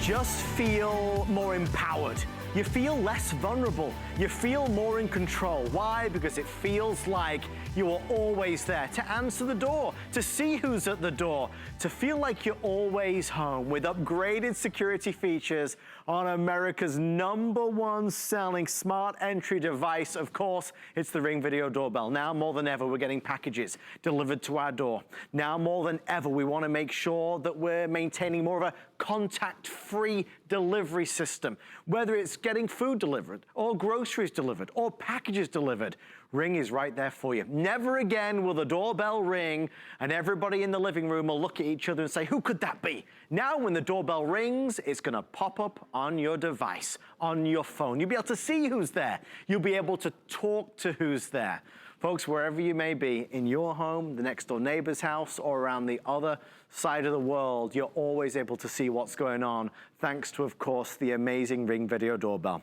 just feel more empowered. You feel less vulnerable. You feel more in control. Why? Because it feels like you are always there to answer the door, to see who's at the door, to feel like you're always home with upgraded security features on America's #1 selling smart entry device. Of course, it's the Ring Video Doorbell. Now more than ever, we're getting packages delivered to our door. Now more than ever, we want to make sure that we're maintaining more of a contact-free delivery system. Whether it's getting food delivered, or groceries delivered, or packages delivered, Ring is right there for you. Never again will the doorbell ring and everybody in the living room will look at each other and say, who could that be? Now when the doorbell rings, it's gonna pop up on your device, on your phone. You'll be able to see who's there. You'll be able to talk to who's there. Folks, wherever you may be, in your home, the next door neighbor's house, or around the other side of the world, you're always able to see what's going on, thanks to, of course, the amazing Ring Video Doorbell.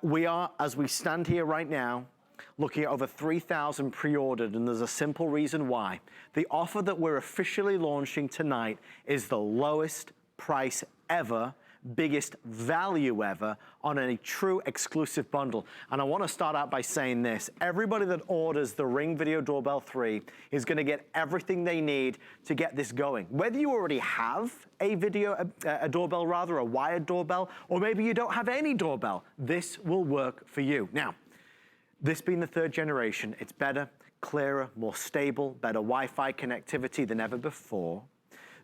We are, as we stand here right now, looking at over 3,000 pre-ordered, and there's a simple reason why. The offer that we're officially launching tonight is the lowest price ever, biggest value ever on a true exclusive bundle. And I want to start out by saying this. Everybody that orders the Ring Video Doorbell 3 is going to get everything they need to get this going. Whether you already have a doorbell rather, a wired doorbell, or maybe you don't have any doorbell, this will work for you. Now, this being the 3rd generation, it's better, clearer, more stable, better Wi-Fi connectivity than ever before.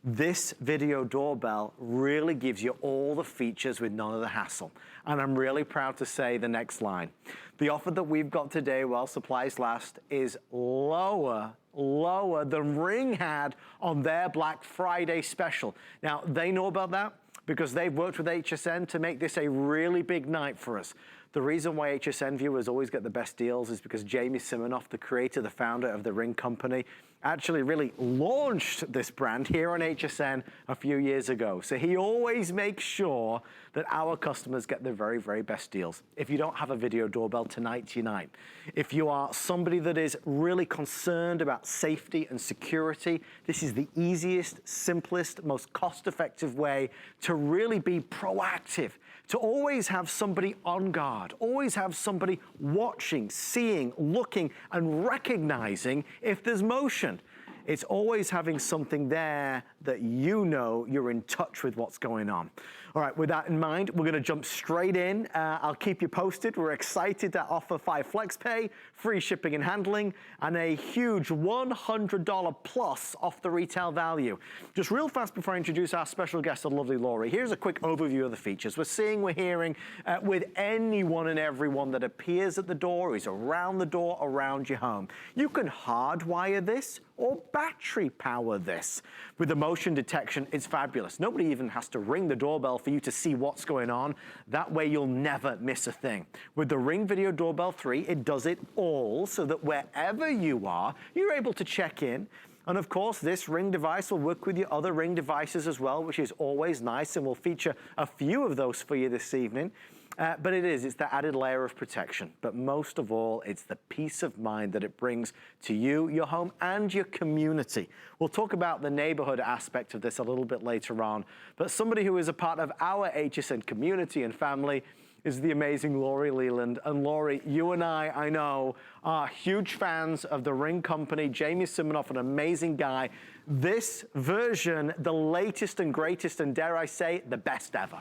This video doorbell really gives you all the features with none of the hassle. And I'm really proud to say the next line. The offer that we've got today, while supplies last, is lower than Ring had on their Black Friday special. Now, they know about that because they've worked with HSN to make this a really big night for us. The reason why HSN viewers always get the best deals is because Jamie Siminoff, the creator, the founder of the Ring company, actually really launched this brand here on HSN a few years ago. So he always makes sure that our customers get the very, very best deals. If you don't have a video doorbell, tonight's your night. If you are somebody that is really concerned about safety and security, this is the easiest, simplest, most cost-effective way to really be proactive, to always have somebody on guard, always have somebody watching, seeing, looking, and recognizing if there's motion. It's always having something there that you know you're in touch with what's going on. All right, with that in mind, we're gonna jump straight in. I'll keep you posted. We're excited to offer 5 FlexPay, free shipping and handling, and a huge $100 plus off the retail value. Just real fast before I introduce our special guest, the lovely Lori, here's a quick overview of the features. We're hearing with anyone and everyone that appears at the door, is around the door, around your home. You can hardwire this or battery power this. With the motion detection, it's fabulous. Nobody even has to ring the doorbell for you to see what's going on. That way you'll never miss a thing. With the Ring Video Doorbell 3, it does it all so that wherever you are, you're able to check in. And of course, this Ring device will work with your other Ring devices as well, which is always nice, and we'll feature a few of those for you this evening. But it's the added layer of protection. But most of all, it's the peace of mind that it brings to you, your home, and your community. We'll talk about the neighborhood aspect of this a little bit later on. But somebody who is a part of our HSN community and family is the amazing Lori Leland. And Lori, you and I know, are huge fans of the Ring company. Jamie Siminoff, an amazing guy. This version, the latest and greatest, and dare I say, the best ever.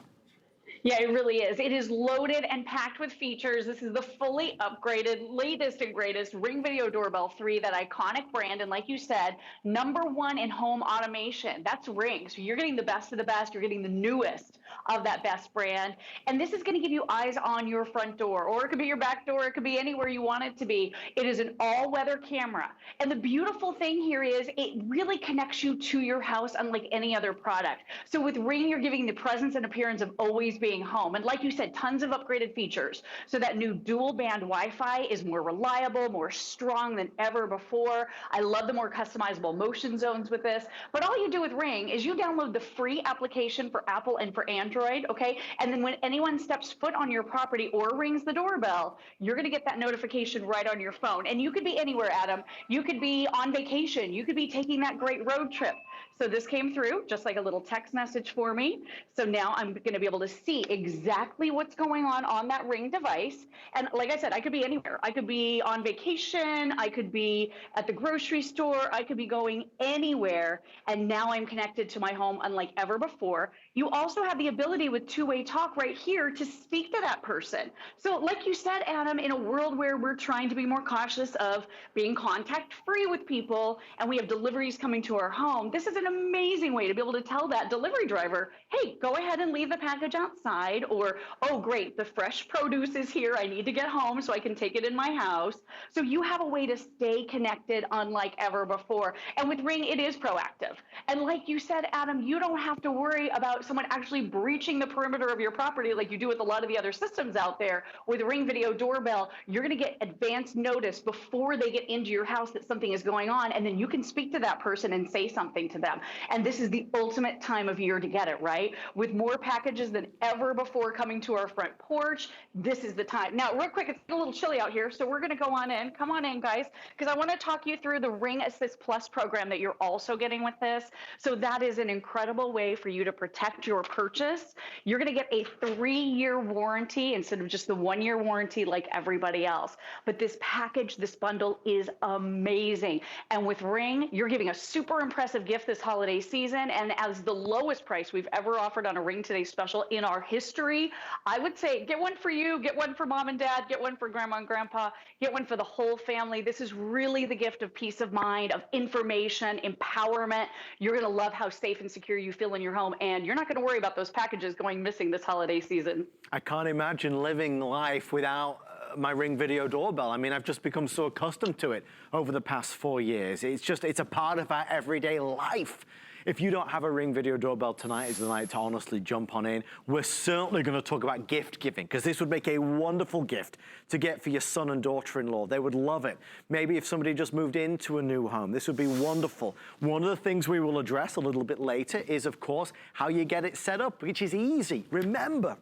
Yeah, it really is. It is loaded and packed with features. This is the fully upgraded, latest and greatest Ring Video Doorbell 3, that iconic brand. And like you said, #1 in home automation. That's Ring. So you're getting the best of the best. You're getting the newest of that best brand. And this is going to give you eyes on your front door, or it could be your back door. It could be anywhere you want it to be. It is an all-weather camera. And the beautiful thing here is it really connects you to your house unlike any other product. So with Ring, you're giving the presence and appearance of always being home. And like you said, tons of upgraded features. So that new dual band Wi-Fi is more reliable, more strong than ever before. I love the more customizable motion zones with this. But all you do with Ring is you download the free application for Apple and for Android, okay? And then when anyone steps foot on your property or rings the doorbell, you're gonna get that notification right on your phone. And you could be anywhere, Adam. You could be on vacation. You could be taking that great road trip. So this came through just like a little text message for me. So now I'm going to be able to see exactly what's going on that Ring device. And like I said, I could be anywhere. I could be on vacation. I could be at the grocery store. I could be going anywhere. And now I'm connected to my home unlike ever before. You also have the ability with two-way talk right here to speak to that person. So like you said, Adam, in a world where we're trying to be more cautious of being contact-free with people and we have deliveries coming to our home, this is an amazing way to be able to tell that delivery driver, hey, go ahead and leave the package outside, or, oh, great, the fresh produce is here. I need to get home so I can take it in my house. So you have a way to stay connected unlike ever before. And with Ring, it is proactive. And like you said, Adam, you don't have to worry about someone actually breaching the perimeter of your property like you do with a lot of the other systems out there. With Ring Video Doorbell, you're going to get advance notice before they get into your house that something is going on, and then you can speak to that person and say something to them. And this is the ultimate time of year to get it, right? With more packages than ever before coming to our front porch, this is the time. Now, real quick, it's a little chilly out here, so we're going to go on in. Come on in, guys, because I want to talk you through the Ring Assist Plus program that you're also getting with this. So that is an incredible way for you to protect your purchase. You're going to get a 3-year warranty instead of just the 1-year warranty like everybody else. But this package, this bundle is amazing. And with Ring, you're giving a super impressive gift this holiday season, and as the lowest price we've ever offered on a Ring Today special in our history, I would say get one for you, get one for mom and dad, get one for grandma and grandpa, get one for the whole family. This is really the gift of peace of mind, of information, empowerment. You're going to love how safe and secure you feel in your home, and you're not going to worry about those packages going missing this holiday season. I can't imagine living life without my Ring Video Doorbell. I mean, I've just become so accustomed to it over the past 4 years. It's a part of our everyday life. If you don't have a Ring Video Doorbell, tonight is the night to honestly jump on in. We're certainly going to talk about gift giving, because this would make a wonderful gift to get for your son and daughter-in-law. They would love it. Maybe if somebody just moved into a new home, this would be wonderful. One of the things we will address a little bit later is, of course, how you get it set up, which is easy. Remember,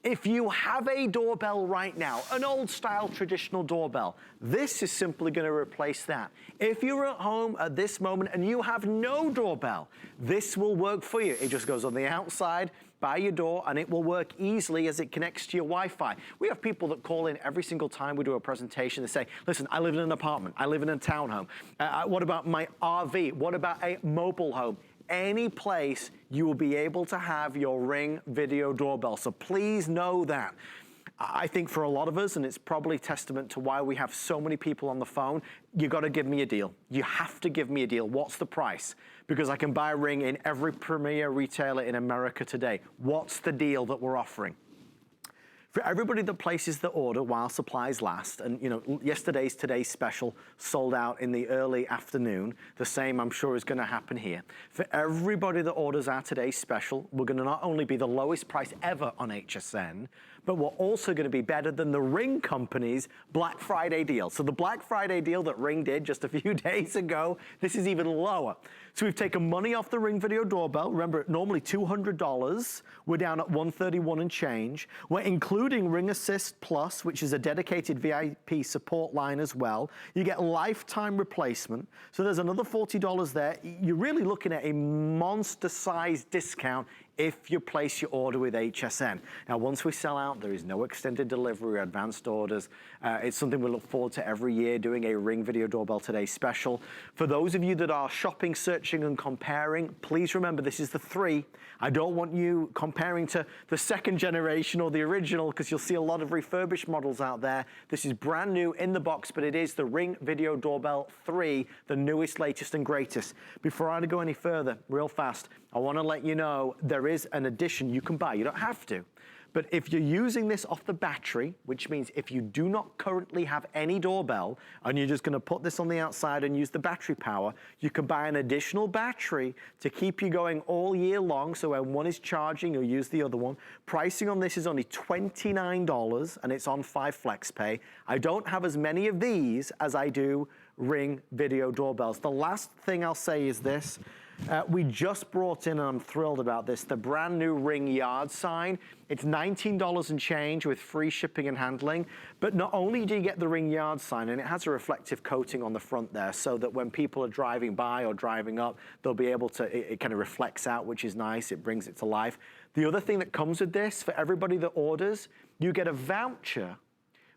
if you have a doorbell right now, an old-style traditional doorbell, this is simply going to replace that. If you're at home at this moment and you have no doorbell, this will work for you. It just goes on the outside by your door, and it will work easily as it connects to your Wi-Fi. We have people that call in every single time we do a presentation. They say, listen, I live in an apartment. I live in a townhome. What about my RV? What about a mobile home? Any place you will be able to have your Ring Video Doorbell. So please know that. I think for a lot of us, and it's probably testament to why we have so many people on the phone, you got to give me a deal. You have to give me a deal. What's the price? Because I can buy a Ring in every premier retailer in America today. What's the deal that we're offering? For everybody that places the order while supplies last, and you know, today's special sold out in the early afternoon. The same, I'm sure, is going to happen here. For everybody that orders our today's special, we're going to not only be the lowest price ever on HSN, but we're also going to be better than the Ring Company's Black Friday deal. So the Black Friday deal that Ring did just a few days ago, this is even lower. So we've taken money off the Ring Video Doorbell. Remember, normally $200. We're down at $131 and change. We're including Ring Assist Plus, which is a dedicated VIP support line as well. You get lifetime replacement. So there's another $40 there. You're really looking at a monster-sized discount if you place your order with HSN. Now, once we sell out, there is no extended delivery or advanced orders. It's something we look forward to every year, doing a Ring Video Doorbell Today special. For those of you that are shopping, searching, and comparing, please remember this is the 3. I don't want you comparing to the 2nd generation or the original, because you'll see a lot of refurbished models out there. This is brand new in the box, but it is the Ring Video Doorbell 3, the newest, latest, and greatest. Before I go any further, real fast, I want to let you know there is an addition you can buy. You don't have to. But if you're using this off the battery, which means if you do not currently have any doorbell and you're just going to put this on the outside and use the battery power, you can buy an additional battery to keep you going all year long. So when one is charging, you'll use the other one. Pricing on this is only $29, and it's on 5 Flex Pay. I don't have as many of these as I do Ring Video Doorbells. The last thing I'll say is this. We just brought in, and I'm thrilled about this, the brand new Ring yard sign. It's $19 and change with free shipping and handling. But not only do you get the Ring yard sign, and it has a reflective coating on the front there so that when people are driving by or driving up, they'll be able to, it kind of reflects out, which is nice. It brings it to life. The other thing that comes with this, for everybody that orders, you get a voucher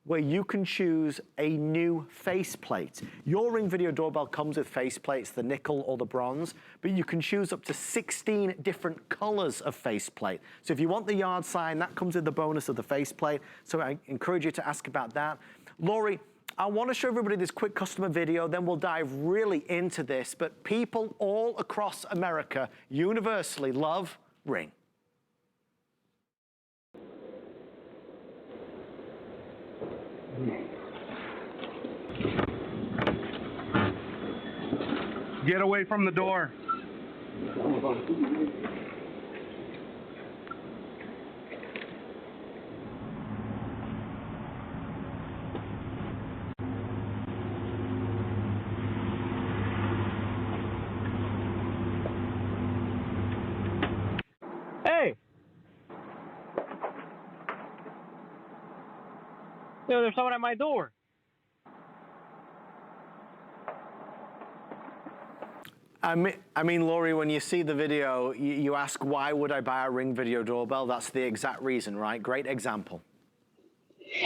where you can choose a new faceplate. Your Ring Video Doorbell comes with faceplates, the nickel or the bronze, but you can choose up to 16 different colors of faceplate. So if you want the yard sign, that comes with the bonus of the faceplate. So I encourage you to ask about that. Lori, I want to show everybody this quick customer video, then we'll dive really into this, but people all across America universally love Ring. Get away from the door. Hey! You know, there's someone at my door. I mean, Lori, when you see the video, you ask, why would I buy a Ring Video Doorbell? That's the exact reason, right? Great example.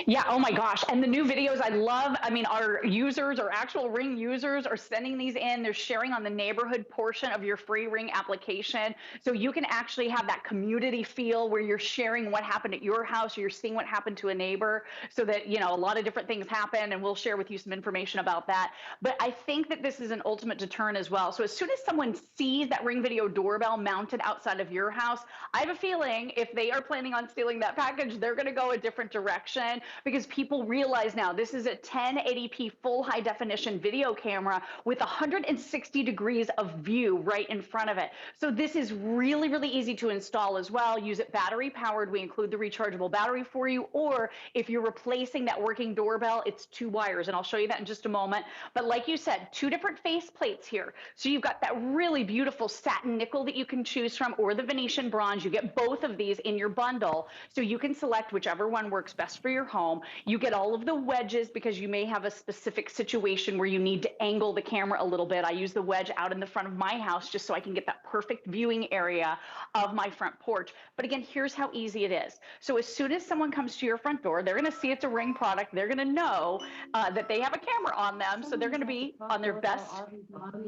Yeah, oh my gosh. And the new videos I love, I mean, our users, our actual Ring users are sending these in. They're sharing on the neighborhood portion of your free Ring application. So you can actually have that community feel where you're sharing what happened at your house, or you're seeing what happened to a neighbor, so that, you know, a lot of different things happen, and we'll share with you some information about that. But I think that this is an ultimate deterrent as well. So as soon as someone sees that Ring Video Doorbell mounted outside of your house, I have a feeling if they are planning on stealing that package, they're going to go a different direction. Because people realize now this is a 1080p full high definition video camera with 160 degrees of view right in front of it. So this is really, really easy to install as well. Use it battery powered. We include the rechargeable battery for you. Or if you're replacing that working doorbell, it's 2 wires. And I'll show you that in just a moment. But like you said, 2 different face plates here. So you've got that really beautiful satin nickel that you can choose from, or the Venetian bronze. You get both of these in your bundle. So you can select whichever one works best for your home. You get all of the wedges because you may have a specific situation where you need to angle the camera a little bit. I use the wedge out in the front of my house just so I can get that perfect viewing area of my front porch. But again, here's how easy it is. So as soon as someone comes to your front door, they're going to see it's a Ring product. They're going to know that they have a camera on them. So they're going to be on their best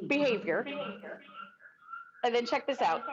behavior. And then check this out.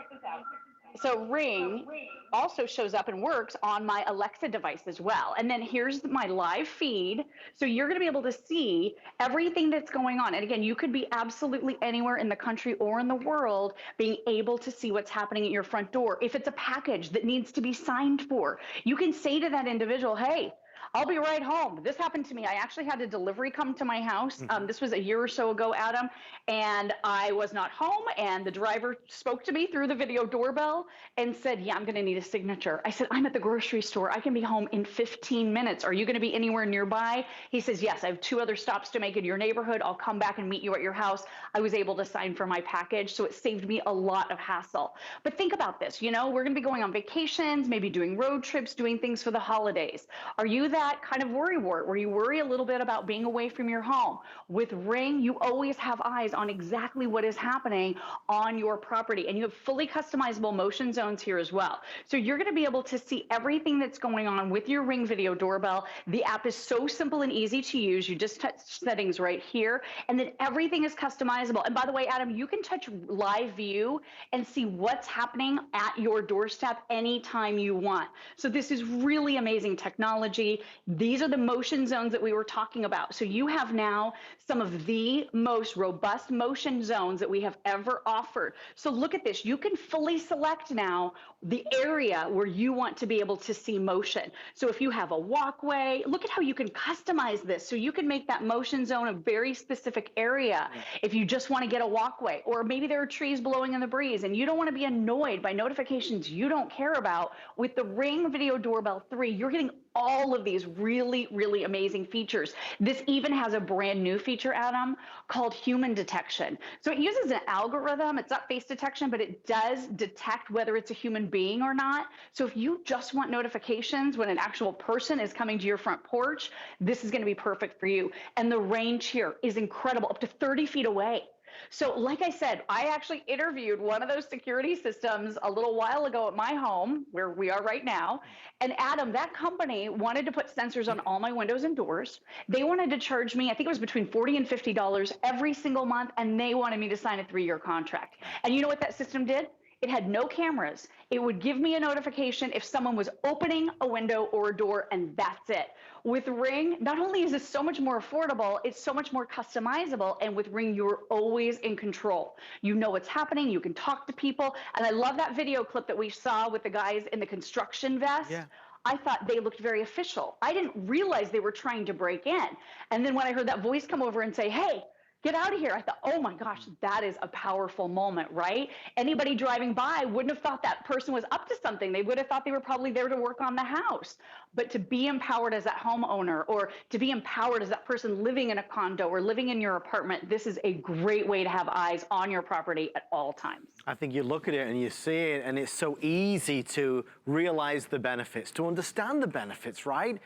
So Ring also shows up and works on my Alexa device as well. And then here's my live feed. So you're going to be able to see everything that's going on. And again, you could be absolutely anywhere in the country or in the world being able to see what's happening at your front door. If it's a package that needs to be signed for, you can say to that individual, hey, I'll be right home. This happened to me. I actually had a delivery come to my house. This was a year or so ago, Adam, and I was not home, and the driver spoke to me through the video doorbell and said, yeah, I'm going to need a signature. I said, I'm at the grocery store. I can be home in 15 minutes. Are you going to be anywhere nearby? He says, yes, I have 2 other stops to make in your neighborhood. I'll come back and meet you at your house. I was able to sign for my package, so it saved me a lot of hassle. But think about this. You know, we're going to be going on vacations, maybe doing road trips, doing things for the holidays. Are you that kind of worrywart where you worry a little bit about being away from your home? With Ring, you always have eyes on exactly what is happening on your property, and you have fully customizable motion zones here as well. So you're going to be able to see everything that's going on with your Ring Video Doorbell. The app is so simple and easy to use. You just touch settings right here, and then everything is customizable. And by the way, Adam, you can touch live view and see what's happening at your doorstep anytime you want. So this is really amazing technology. These are the motion zones that we were talking about. So you have now some of the most robust motion zones that we have ever offered. So look at this. You can fully select now the area where you want to be able to see motion. So if you have a walkway, look at how you can customize this. So you can make that motion zone a very specific area if you just want to get a walkway, or maybe there are trees blowing in the breeze and you don't want to be annoyed by notifications you don't care about. With the Ring Video Doorbell 3, you're getting all of these really, really amazing features. This even has a brand new feature, Adam, called human detection. So it uses an algorithm. It's not face detection, but it does detect whether it's a human being or not. So if you just want notifications when an actual person is coming to your front porch, this is going to be perfect for you. And the range here is incredible, up to 30 feet away. So like I said, I actually interviewed one of those security systems a little while ago at my home, where we are right now. And Adam, that company wanted to put sensors on all my windows and doors. They wanted to charge me, I think it was between $40 and $50 every single month, and they wanted me to sign a 3-year contract. And you know what that system did? It had no cameras. It would give me a notification if someone was opening a window or a door, and that's it. With Ring, not only is this so much more affordable, it's so much more customizable, and with Ring, you're always in control. You know what's happening, you can talk to people, and I love that video clip that we saw with the guys in the construction vest. Yeah. I thought they looked very official. I didn't realize they were trying to break in. And then when I heard that voice come over and say, hey, get out of here, I thought, oh my gosh, that is a powerful moment, right? Anybody driving by wouldn't have thought that person was up to something. They would have thought they were probably there to work on the house. But to be empowered as that homeowner, or to be empowered as that person living in a condo or living in your apartment, this is a great way to have eyes on your property at all times. I think you look at it and you see it, and it's so easy to realize the benefits, to understand the benefits, right?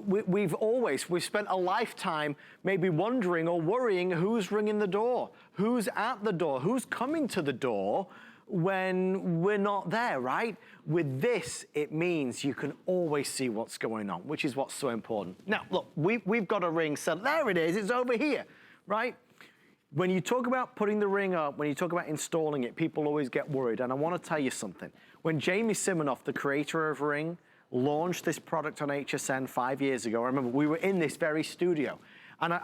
We've spent a lifetime maybe wondering or worrying who's ringing the door, who's at the door, who's coming to the door when we're not there, right? With this, it means you can always see what's going on, which is what's so important. Now, look, we've got a Ring set. There it is, it's over here, right? When you talk about putting the Ring up, when you talk about installing it, people always get worried. And I want to tell you something. When Jamie Siminoff, the creator of Ring, launched this product on HSN 5 years ago, I remember we were in this very studio, and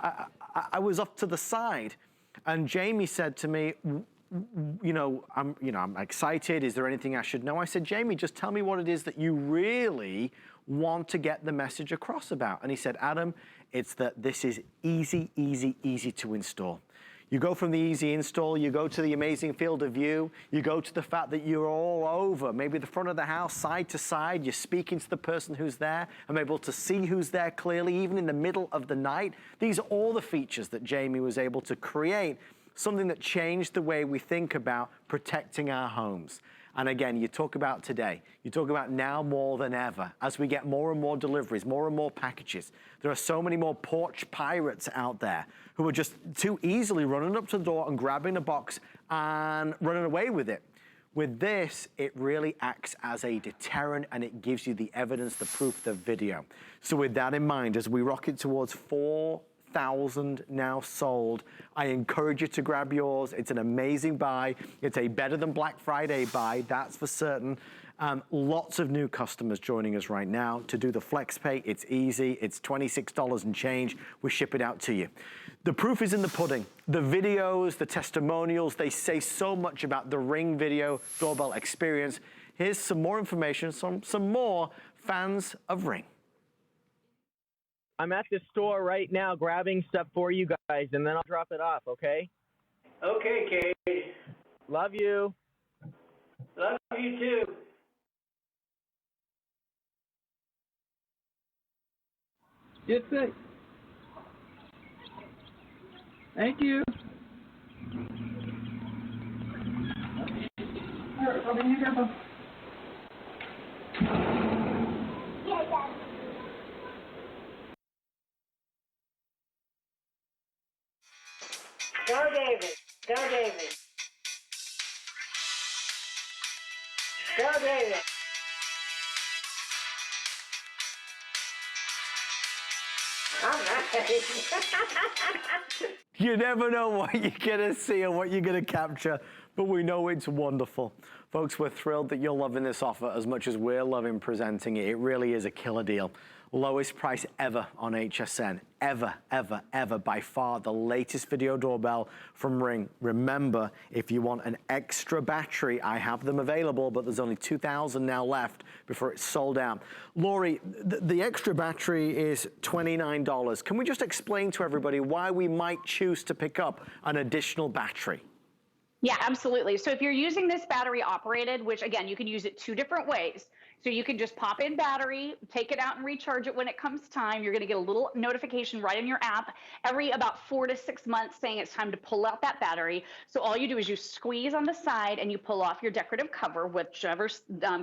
I was up to the side, and Jamie said to me, I'm excited. Is there anything I should know? I said, Jamie, just tell me what it is that you really want to get the message across about. And he said, Adam, it's that this is easy, easy, easy to install. You go from the easy install, you go to the amazing field of view, you go to the fact that you're all over, maybe the front of the house, side to side, you're speaking to the person who's there. I'm able to see who's there clearly, even in the middle of the night. These are all the features that Jamie was able to create, something that changed the way we think about protecting our homes. And again, you talk about today, you talk about now more than ever, as we get more and more deliveries, more and more packages. There are so many more porch pirates out there who are just too easily running up to the door and grabbing a box and running away with it. With this, it really acts as a deterrent, and it gives you the evidence, the proof, the video. So with that in mind, as we rocket towards 4,000 now sold, I encourage you to grab yours. It's an amazing buy. It's a better than Black Friday buy, that's for certain. Lots of new customers joining us right now. To do the flex pay, it's easy. It's $26 and change. We ship it out to you. The proof is in the pudding. The videos, the testimonials, they say so much about the Ring video doorbell experience. Here's some more information from some more fans of Ring. I'm at the store right now grabbing stuff for you guys, and then I'll drop it off, okay? Okay, Kate. Love you. Love you too. Get sick. Thank you. All right, I'll be here, Grandpa. Go, David. Go, David. Go, David. All right. You never know what you're gonna see or what you're gonna capture, but we know it's wonderful. Folks, we're thrilled that you're loving this offer as much as we're loving presenting it. It really is a killer deal. Lowest price ever on HSN. Ever, ever, ever. By far the latest video doorbell from Ring. Remember, if you want an extra battery, I have them available, but there's only 2,000 now left before it's sold out. Lori, the extra battery is $29. Can we just explain to everybody why we might choose to pick up an additional battery? Yeah, absolutely. So if you're using this battery operated, which again, you can use it 2 different ways. So you can just pop in battery, take it out and recharge it when it comes time. You're going to get a little notification right in your app every about 4 to 6 months saying it's time to pull out that battery. So all you do is you squeeze on the side and you pull off your decorative cover, whichever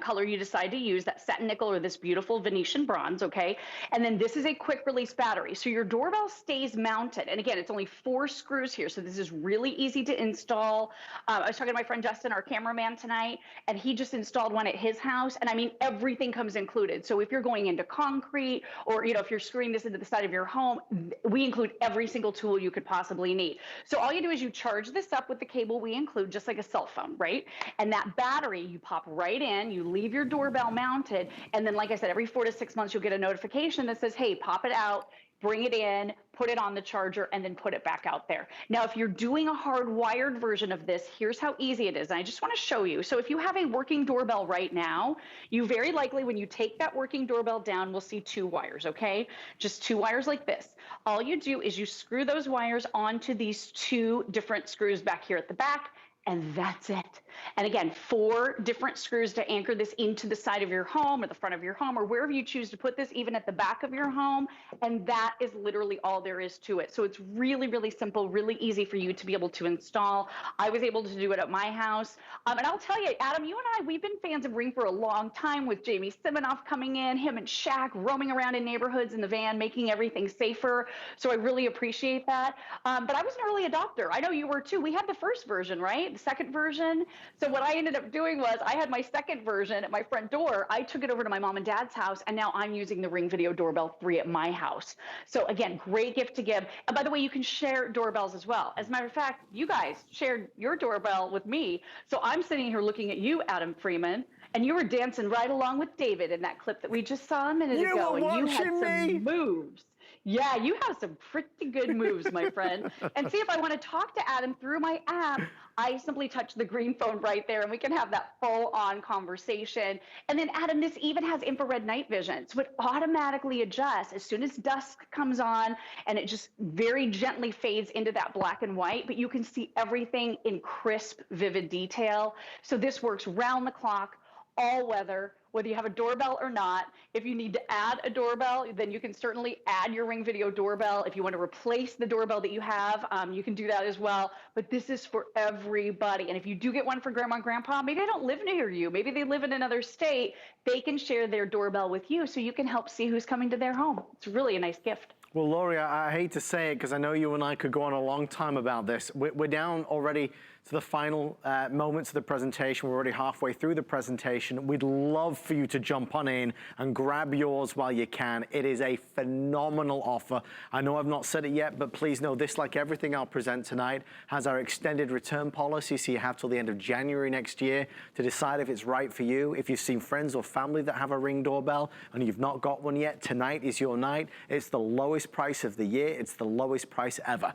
color you decide to use, that satin nickel or this beautiful Venetian bronze, okay? And then this is a quick release battery. So your doorbell stays mounted. And again, it's only 4 screws here. So this is really easy to install. I was talking to my friend Justin, our cameraman tonight, and he just installed one at his house. And I mean, everything comes included. So if you're going into concrete or, if you're screwing this into the side of your home, we include every single tool you could possibly need. So all you do is you charge this up with the cable we include, just like a cell phone, right? And that battery, you pop right in, you leave your doorbell mounted. And then, like I said, every 4 to 6 months, you'll get a notification that says, hey, pop it out, bring it in, put it on the charger, and then put it back out there. Now, if you're doing a hardwired version of this, here's how easy it is. And I just want to show you. So if you have a working doorbell right now, you very likely, when you take that working doorbell down, will see 2 wires, okay? Just 2 wires like this. All you do is you screw those wires onto these 2 different screws back here at the back, and that's it. And again, 4 different screws to anchor this into the side of your home or the front of your home or wherever you choose to put this, even at the back of your home. And that is literally all there is to it. So it's really, really simple, really easy for you to be able to install. I was able to do it at my house. And I'll tell you, Adam, you and I, we've been fans of Ring for a long time with Jamie Siminoff coming in, him and Shaq roaming around in neighborhoods in the van, making everything safer. So I really appreciate that. But I was an early adopter. I know you were too. We had the first version, right? The second version. So what I ended up doing was I had my second version at my front door. I took it over to my mom and dad's house, and now I'm using the Ring Video Doorbell 3 at my house. So again, great gift to give. And by the way, you can share doorbells as well. As a matter of fact, you guys shared your doorbell with me. So I'm sitting here looking at you, Adam Freeman, and you were dancing right along with David in that clip that we just saw a minute ago. And you had some moves. Yeah, you have some pretty good moves, my friend. And see, if I want to talk to Adam through my app, I simply touch the green phone right there, and we can have that full-on conversation. And then, Adam, this even has infrared night vision. So it automatically adjusts as soon as dusk comes on, and it just very gently fades into that black and white, but you can see everything in crisp, vivid detail. So this works round the clock, all weather, whether you have a doorbell or not. If you need to add a doorbell, then you can certainly add your Ring Video Doorbell. If you want to replace the doorbell that you have, you can do that as well. But this is for everybody. And if you do get one for grandma and grandpa, maybe they don't live near you. Maybe they live in another state. They can share their doorbell with you so you can help see who's coming to their home. It's really a nice gift. Well, Lori, I hate to say it because I know you and I could go on a long time about this. We're down already to the final moments of the presentation. We're already halfway through the presentation. We'd love for you to jump on in and grab yours while you can. It is a phenomenal offer. I know I've not said it yet, but please know this, like everything I'll present tonight, has our extended return policy, so you have till the end of January next year to decide if it's right for you. If you've seen friends or family that have a Ring doorbell and you've not got one yet, tonight is your night. It's the lowest price of the year. It's the lowest price ever.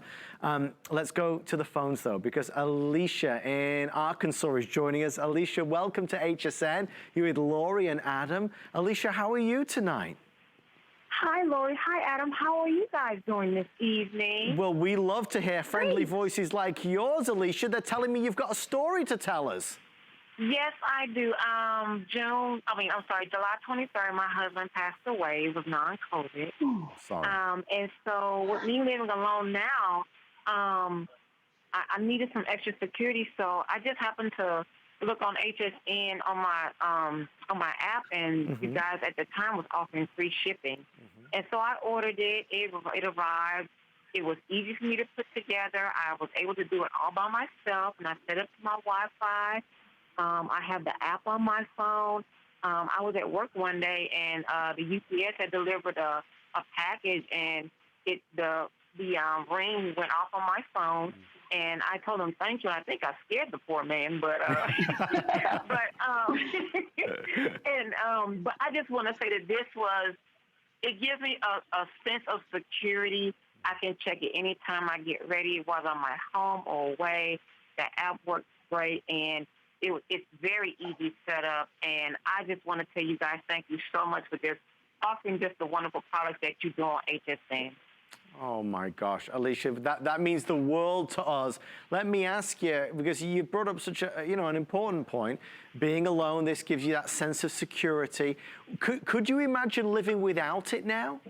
Let's go to the phones though, because Alicia in Arkansas is joining us. Alicia, welcome to HSN. You're with Lori and Adam. Alicia, how are you tonight? Hi, Lori. Hi, Adam. How are you guys doing this evening? Well, we love to hear friendly voices like yours, Alicia. They're telling me you've got a story to tell us. Yes, I do. July 23rd, my husband passed away. It was non-COVID. Oh, sorry. And so with me living alone now, I needed some extra security. So I just happened to look on HSN on my app, and you guys at the time was offering free shipping. And so I ordered it. It arrived. It was easy for me to put together. I was able to do it all by myself, and I set up my Wi-Fi. I have the app on my phone. I was at work one day, and the UPS had delivered a package, and the ring went off on my phone. And I told him thank you. I think I scared the poor man, but but I just want to say that it gives me a sense of security. I can check it anytime I get ready, whether I'm at home or away. The app works great, and it's very easy setup. And I just want to tell you guys thank you so much for this offering just the wonderful products that you do on HSN. Oh my gosh, Alicia, that means the world to us. Let me ask you, because you brought up such a, an important point. Being alone, this gives you that sense of security. Could you imagine living without it now?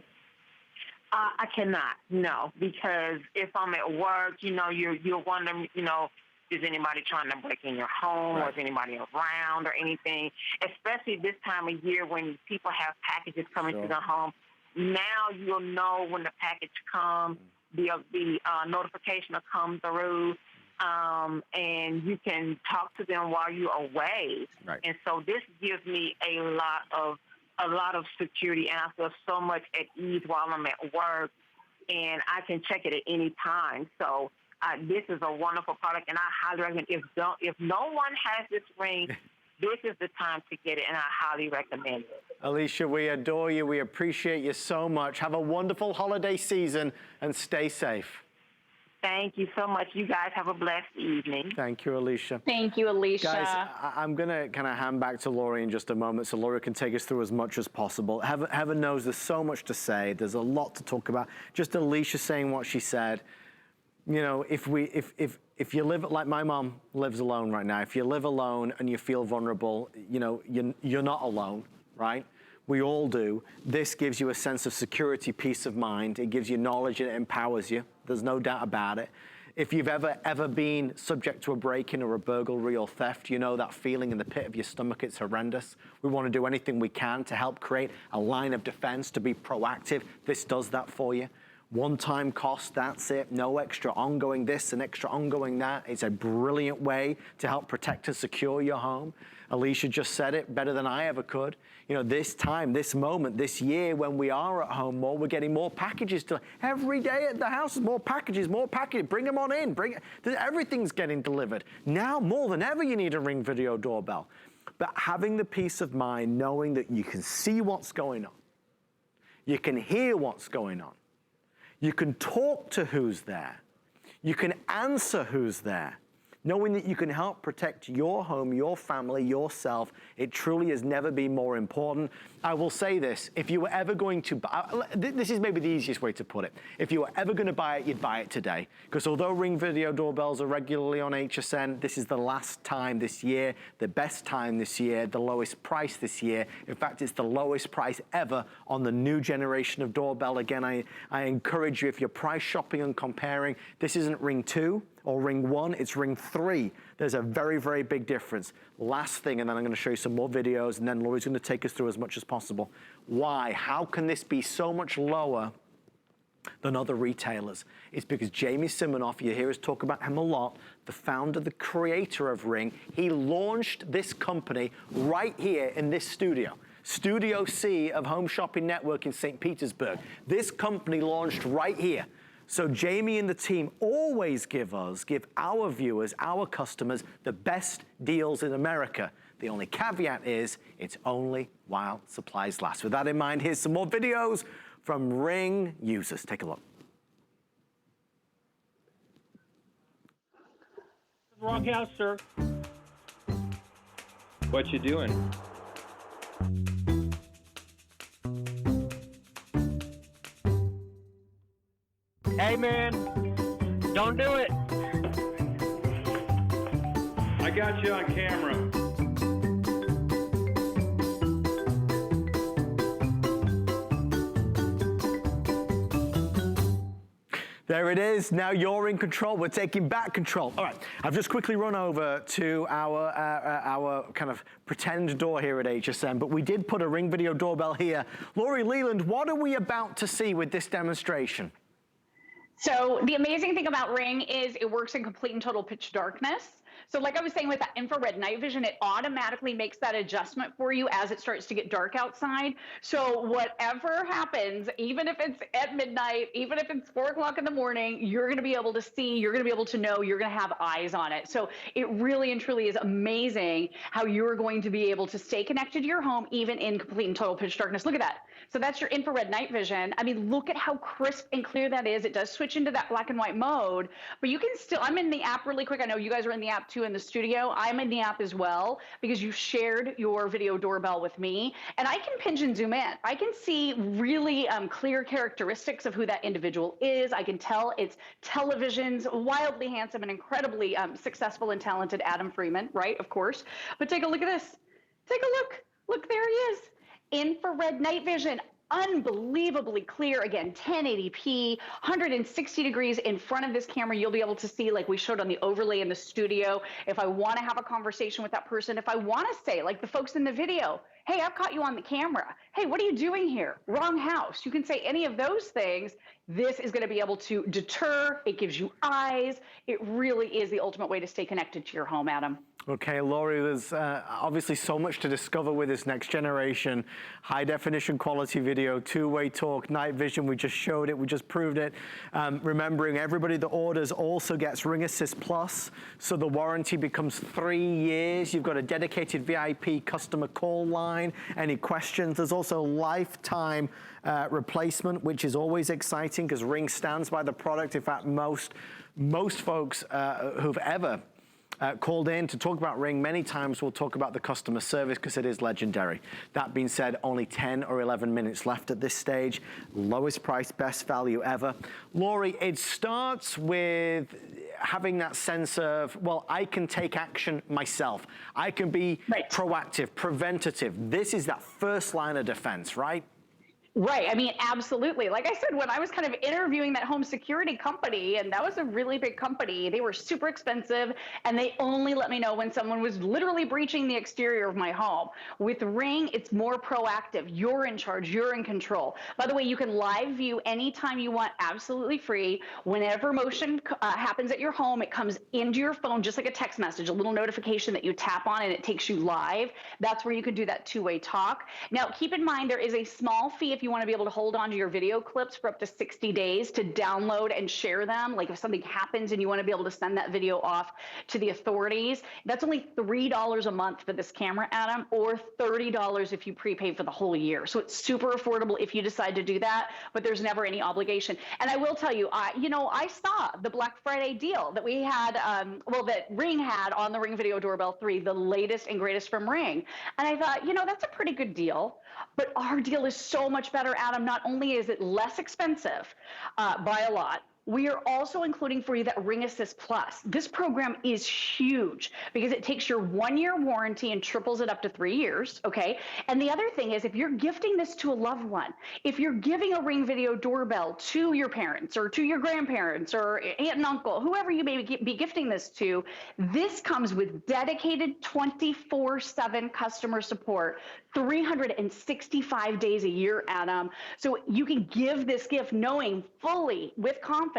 I cannot, no, because if I'm at work, you're wondering, is anybody trying to break in your home, or is anybody around or anything, especially this time of year when people have packages coming to their home. Now you'll know when the package comes, the notification will come through, and you can talk to them while you're away. Right. And so this gives me a lot of security, and I feel so much at ease while I'm at work, and I can check it at any time. So this is a wonderful product, and I highly recommend. If no one has this ring, this is the time to get it, and I highly recommend it. Alicia, we adore you. We appreciate you so much. Have a wonderful holiday season and stay safe. Thank you so much. You guys have a blessed evening. Thank you, Alicia. Thank you, Alicia. Guys, I'm going to kind of hand back to Laurie in just a moment so Laurie can take us through as much as possible. Heaven knows there's so much to say. There's a lot to talk about. Just Alicia saying what she said. If you live, like my mom lives alone right now, if you live alone and you feel vulnerable, you're not alone, right? We all do. This gives you a sense of security, peace of mind. It gives you knowledge and it empowers you. There's no doubt about it. If you've ever been subject to a break-in or a burglary or theft, you know that feeling in the pit of your stomach. It's horrendous. We want to do anything we can to help create a line of defense, to be proactive. This does that for you. One-time cost, that's it. No extra ongoing this and extra ongoing that. It's a brilliant way to help protect and secure your home. Alicia just said it better than I ever could. This time, this moment, this year, when we are at home more, we're getting more packages every day at the house. More packages, bring them on in. Everything's getting delivered. Now, more than ever, you need a Ring Video Doorbell. But having the peace of mind, knowing that you can see what's going on, you can hear what's going on, you can talk to who's there, you can answer who's there, knowing that you can help protect your home, your family, yourself, it truly has never been more important. I will say this, if you were ever going to buy, this is maybe the easiest way to put it. If you were ever going to buy it, you'd buy it today. Because although Ring Video Doorbells are regularly on HSN, this is the last time this year, the best time this year, the lowest price this year. In fact, it's the lowest price ever on the new generation of doorbell. Again, I encourage you, if you're price shopping and comparing, this isn't Ring 2 or Ring 1, it's Ring 3. There's a very, very big difference. Last thing, and then I'm going to show you some more videos, and then Laurie's going to take us through as much as possible. Why? How can this be so much lower than other retailers? It's because Jamie Siminoff, you hear us talk about him a lot, the founder, the creator of Ring, he launched this company right here in this studio. Studio C of Home Shopping Network in St. Petersburg. This company launched right here. So Jamie and the team always give our viewers, our customers, the best deals in America. The only caveat is it's only while supplies last. With that in mind, here's some more videos from Ring users. Take a look. Wrong house, sir. What you doing? Hey, man, don't do it. I got you on camera. There it is. Now you're in control. We're taking back control. All right. I've just quickly run over to our kind of pretend door here at HSN, but we did put a Ring Video Doorbell here. Laurie Leland, what are we about to see with this demonstration? So the amazing thing about Ring is it works in complete and total pitch darkness. So like I was saying with that infrared night vision, it automatically makes that adjustment for you as it starts to get dark outside. So whatever happens, even if it's at midnight, even if it's 4 o'clock in the morning, you're going to be able to see, you're going to be able to know, you're going to have eyes on it. So it really and truly is amazing how you're going to be able to stay connected to your home, even in complete and total pitch darkness. Look at that. So that's your infrared night vision. I mean, look at how crisp and clear that is. It does switch into that black and white mode, but you can still, I'm in the app really quick. I know you guys are in the app app too in the studio. I'm in the app as well because you shared your video doorbell with me, and I can pinch and zoom in. I can see really clear characteristics of who that individual is. I can tell it's television's wildly handsome and incredibly successful and talented Adam Freeman, right? Of course. But take a look at this. Take a look. Look, there he is. Infrared night vision. Unbelievably clear. Again, 1080p, 160 degrees in front of this camera. You'll be able to see, like we showed on the overlay in the studio, if I want to have a conversation with that person, if I want to say, like the folks in the video, hey, I've caught you on the camera. Hey, what are you doing here? Wrong house. You can say any of those things. This is going to be able to deter. It gives you eyes. It really is the ultimate way to stay connected to your home, Adam. Okay, Laurie, there's obviously so much to discover with this next generation. High definition quality video, two-way talk, night vision, we just showed it, we just proved it. Remembering everybody that orders also gets Ring Assist Plus, so the warranty becomes 3 years. You've got a dedicated VIP customer call line. Any questions? There's also lifetime replacement, which is always exciting because Ring stands by the product. In fact, most folks who've ever called in to talk about Ring, many times we'll talk about the customer service because it is legendary. That being said, only 10 or 11 minutes left at this stage. Lowest price, best value ever. Laurie, it starts with having that sense of, well, I can take action myself. I can be proactive, preventative. This is that first line of defense, right? Right. I mean, absolutely. Like I said, when I was kind of interviewing that home security company, and that was a really big company, they were super expensive, and they only let me know when someone was literally breaching the exterior of my home. With Ring, it's more proactive. You're in charge. You're in control. By the way, you can live view anytime you want, absolutely free. Whenever motion happens at your home, it comes into your phone, just like a text message, a little notification that you tap on, and it takes you live. That's where you can do that two-way talk. Now, keep in mind, there is a small fee if you want to be able to hold on to your video clips for up to 60 days to download and share them. Like if something happens and you want to be able to send that video off to the authorities, that's only $3 a month for this camera, Adam, or $30 if you prepay for the whole year. So it's super affordable if you decide to do that, but there's never any obligation. And I will tell you, I saw the Black Friday deal that we had, that Ring had on the Ring Video Doorbell 3, the latest and greatest from Ring. And I thought, that's a pretty good deal. But our deal is so much better, Adam. Not only is it less expensive by a lot, we are also including for you that Ring Assist Plus. This program is huge because it takes your 1-year warranty and triples it up to 3 years, okay? And the other thing is if you're gifting this to a loved one, if you're giving a Ring Video Doorbell to your parents or to your grandparents or aunt and uncle, whoever you may be gifting this to, this comes with dedicated 24/7 customer support, 365 days a year, Adam. So you can give this gift knowing fully with confidence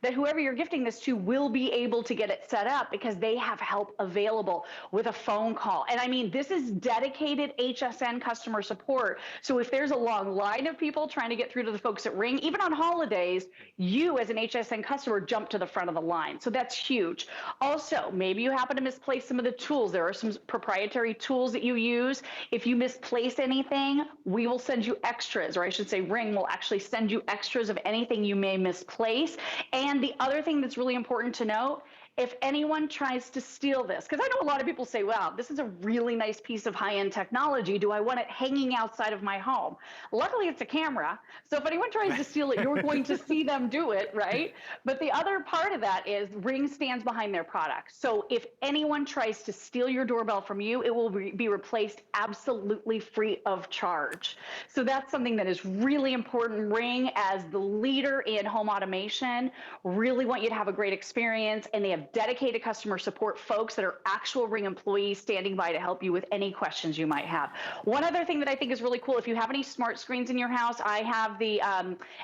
that whoever you're gifting this to will be able to get it set up because they have help available with a phone call. And I mean, this is dedicated HSN customer support. So if there's a long line of people trying to get through to the folks at Ring, even on holidays, you as an HSN customer jump to the front of the line. So that's huge. Also, maybe you happen to misplace some of the tools. There are some proprietary tools that you use. If you misplace anything, we will send you extras, or I should say Ring will actually send you extras of anything you may misplace. And the other thing that's really important to note, if anyone tries to steal this, because I know a lot of people say, wow, this is a really nice piece of high-end technology. Do I want it hanging outside of my home? Luckily, it's a camera. So if anyone tries to steal it, you're going to see them do it, right? But the other part of that is Ring stands behind their product. So if anyone tries to steal your doorbell from you, it will be replaced absolutely free of charge. So that's something that is really important. Ring, as the leader in home automation, really want you to have a great experience, and they have dedicated customer support folks that are actual Ring employees standing by to help you with any questions you might have. One other thing that I think is really cool, if you have any smart screens in your house, I have the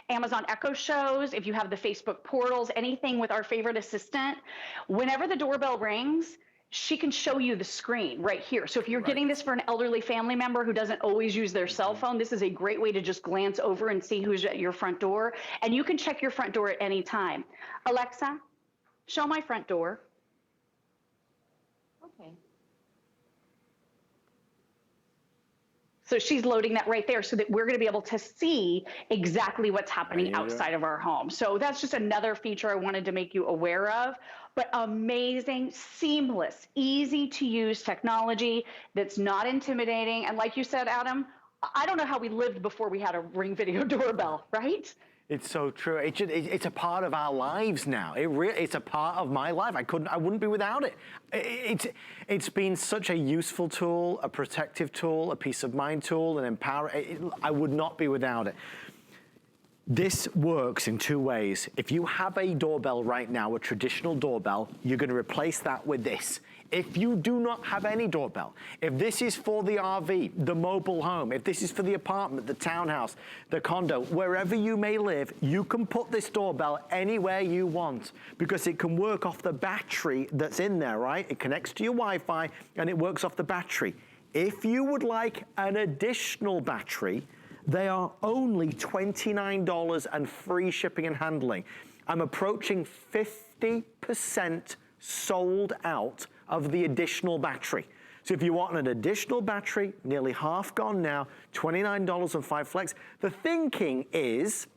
Amazon Echo shows, if you have the Facebook portals, anything with our favorite assistant, whenever the doorbell rings, she can show you the screen right here. So if you're getting this for an elderly family member who doesn't always use their cell phone, this is a great way to just glance over and see who's at your front door. And you can check your front door at any time. Alexa, show my front door. Okay. So she's loading that right there so that we're going to be able to see exactly what's happening outside of our home. So that's just another feature I wanted to make you aware of. But amazing, seamless, easy to use technology that's not intimidating. And like you said, Adam, I don't know how we lived before we had a Ring video doorbell, right? It's so true. It's a part of our lives now. It's a part of my life. I wouldn't be without it. It's been such a useful tool, a protective tool, a peace of mind tool, an empowering. I would not be without it. This works in two ways. If you have a doorbell right now, a traditional doorbell, you're going to replace that with this. If you do not have any doorbell, if this is for the RV, the mobile home, if this is for the apartment, the townhouse, the condo, wherever you may live, you can put this doorbell anywhere you want because it can work off the battery that's in there, right? It connects to your Wi-Fi and it works off the battery. If you would like an additional battery, they are only $29 and free shipping and handling. I'm approaching 50% sold out of the additional battery. So if you want an additional battery, nearly half gone now, $29 and 5 flex. The thinking is,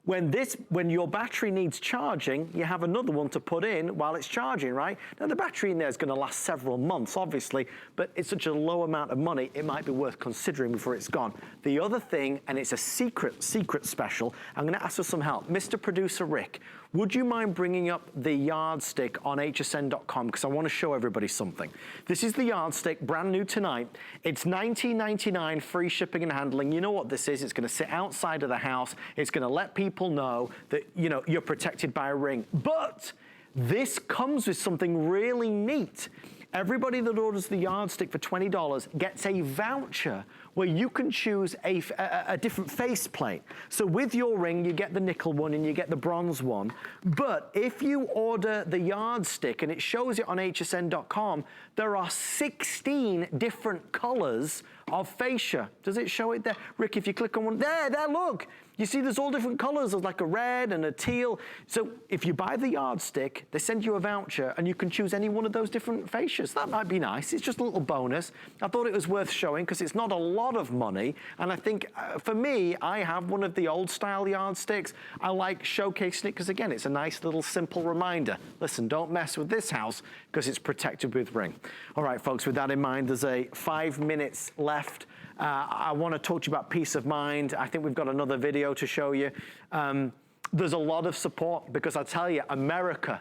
when your battery needs charging, you have another one to put in while it's charging, right? Now the battery in there is going to last several months, obviously, but it's such a low amount of money, it might be worth considering before it's gone. The other thing, and it's a secret special, I'm going to ask for some help. Mr. Producer Rick, would you mind bringing up the yardstick on hsn.com because I want to show everybody something. This is the yardstick, brand new tonight. It's $19.99, free shipping and handling. You know what this is? It's going to sit outside of the house. It's going to let people know that, you know, you're protected by a Ring. But this comes with something really neat. Everybody that orders the yardstick for $20 gets a voucher where you can choose a different faceplate. So with your Ring, you get the nickel one and you get the bronze one. But if you order the yardstick, and it shows it on hsn.com, there are 16 different colors of fascia. Does it show it there? Rick, if you click on one, there, look. You see there's all different colors. There's like a red and a teal. So if you buy the yardstick, they send you a voucher and you can choose any one of those different fascias. That might be nice. It's just a little bonus. I thought it was worth showing because it's not a lot of money. And I think for me, I have one of the old style yardsticks. I like showcasing it because again, it's a nice little simple reminder. Listen, don't mess with this house because it's protected with Ring. All right, folks, with that in mind, there's 5 minutes left. I want to talk to you about peace of mind. I think we've got another video to show you. There's a lot of support because I tell you, America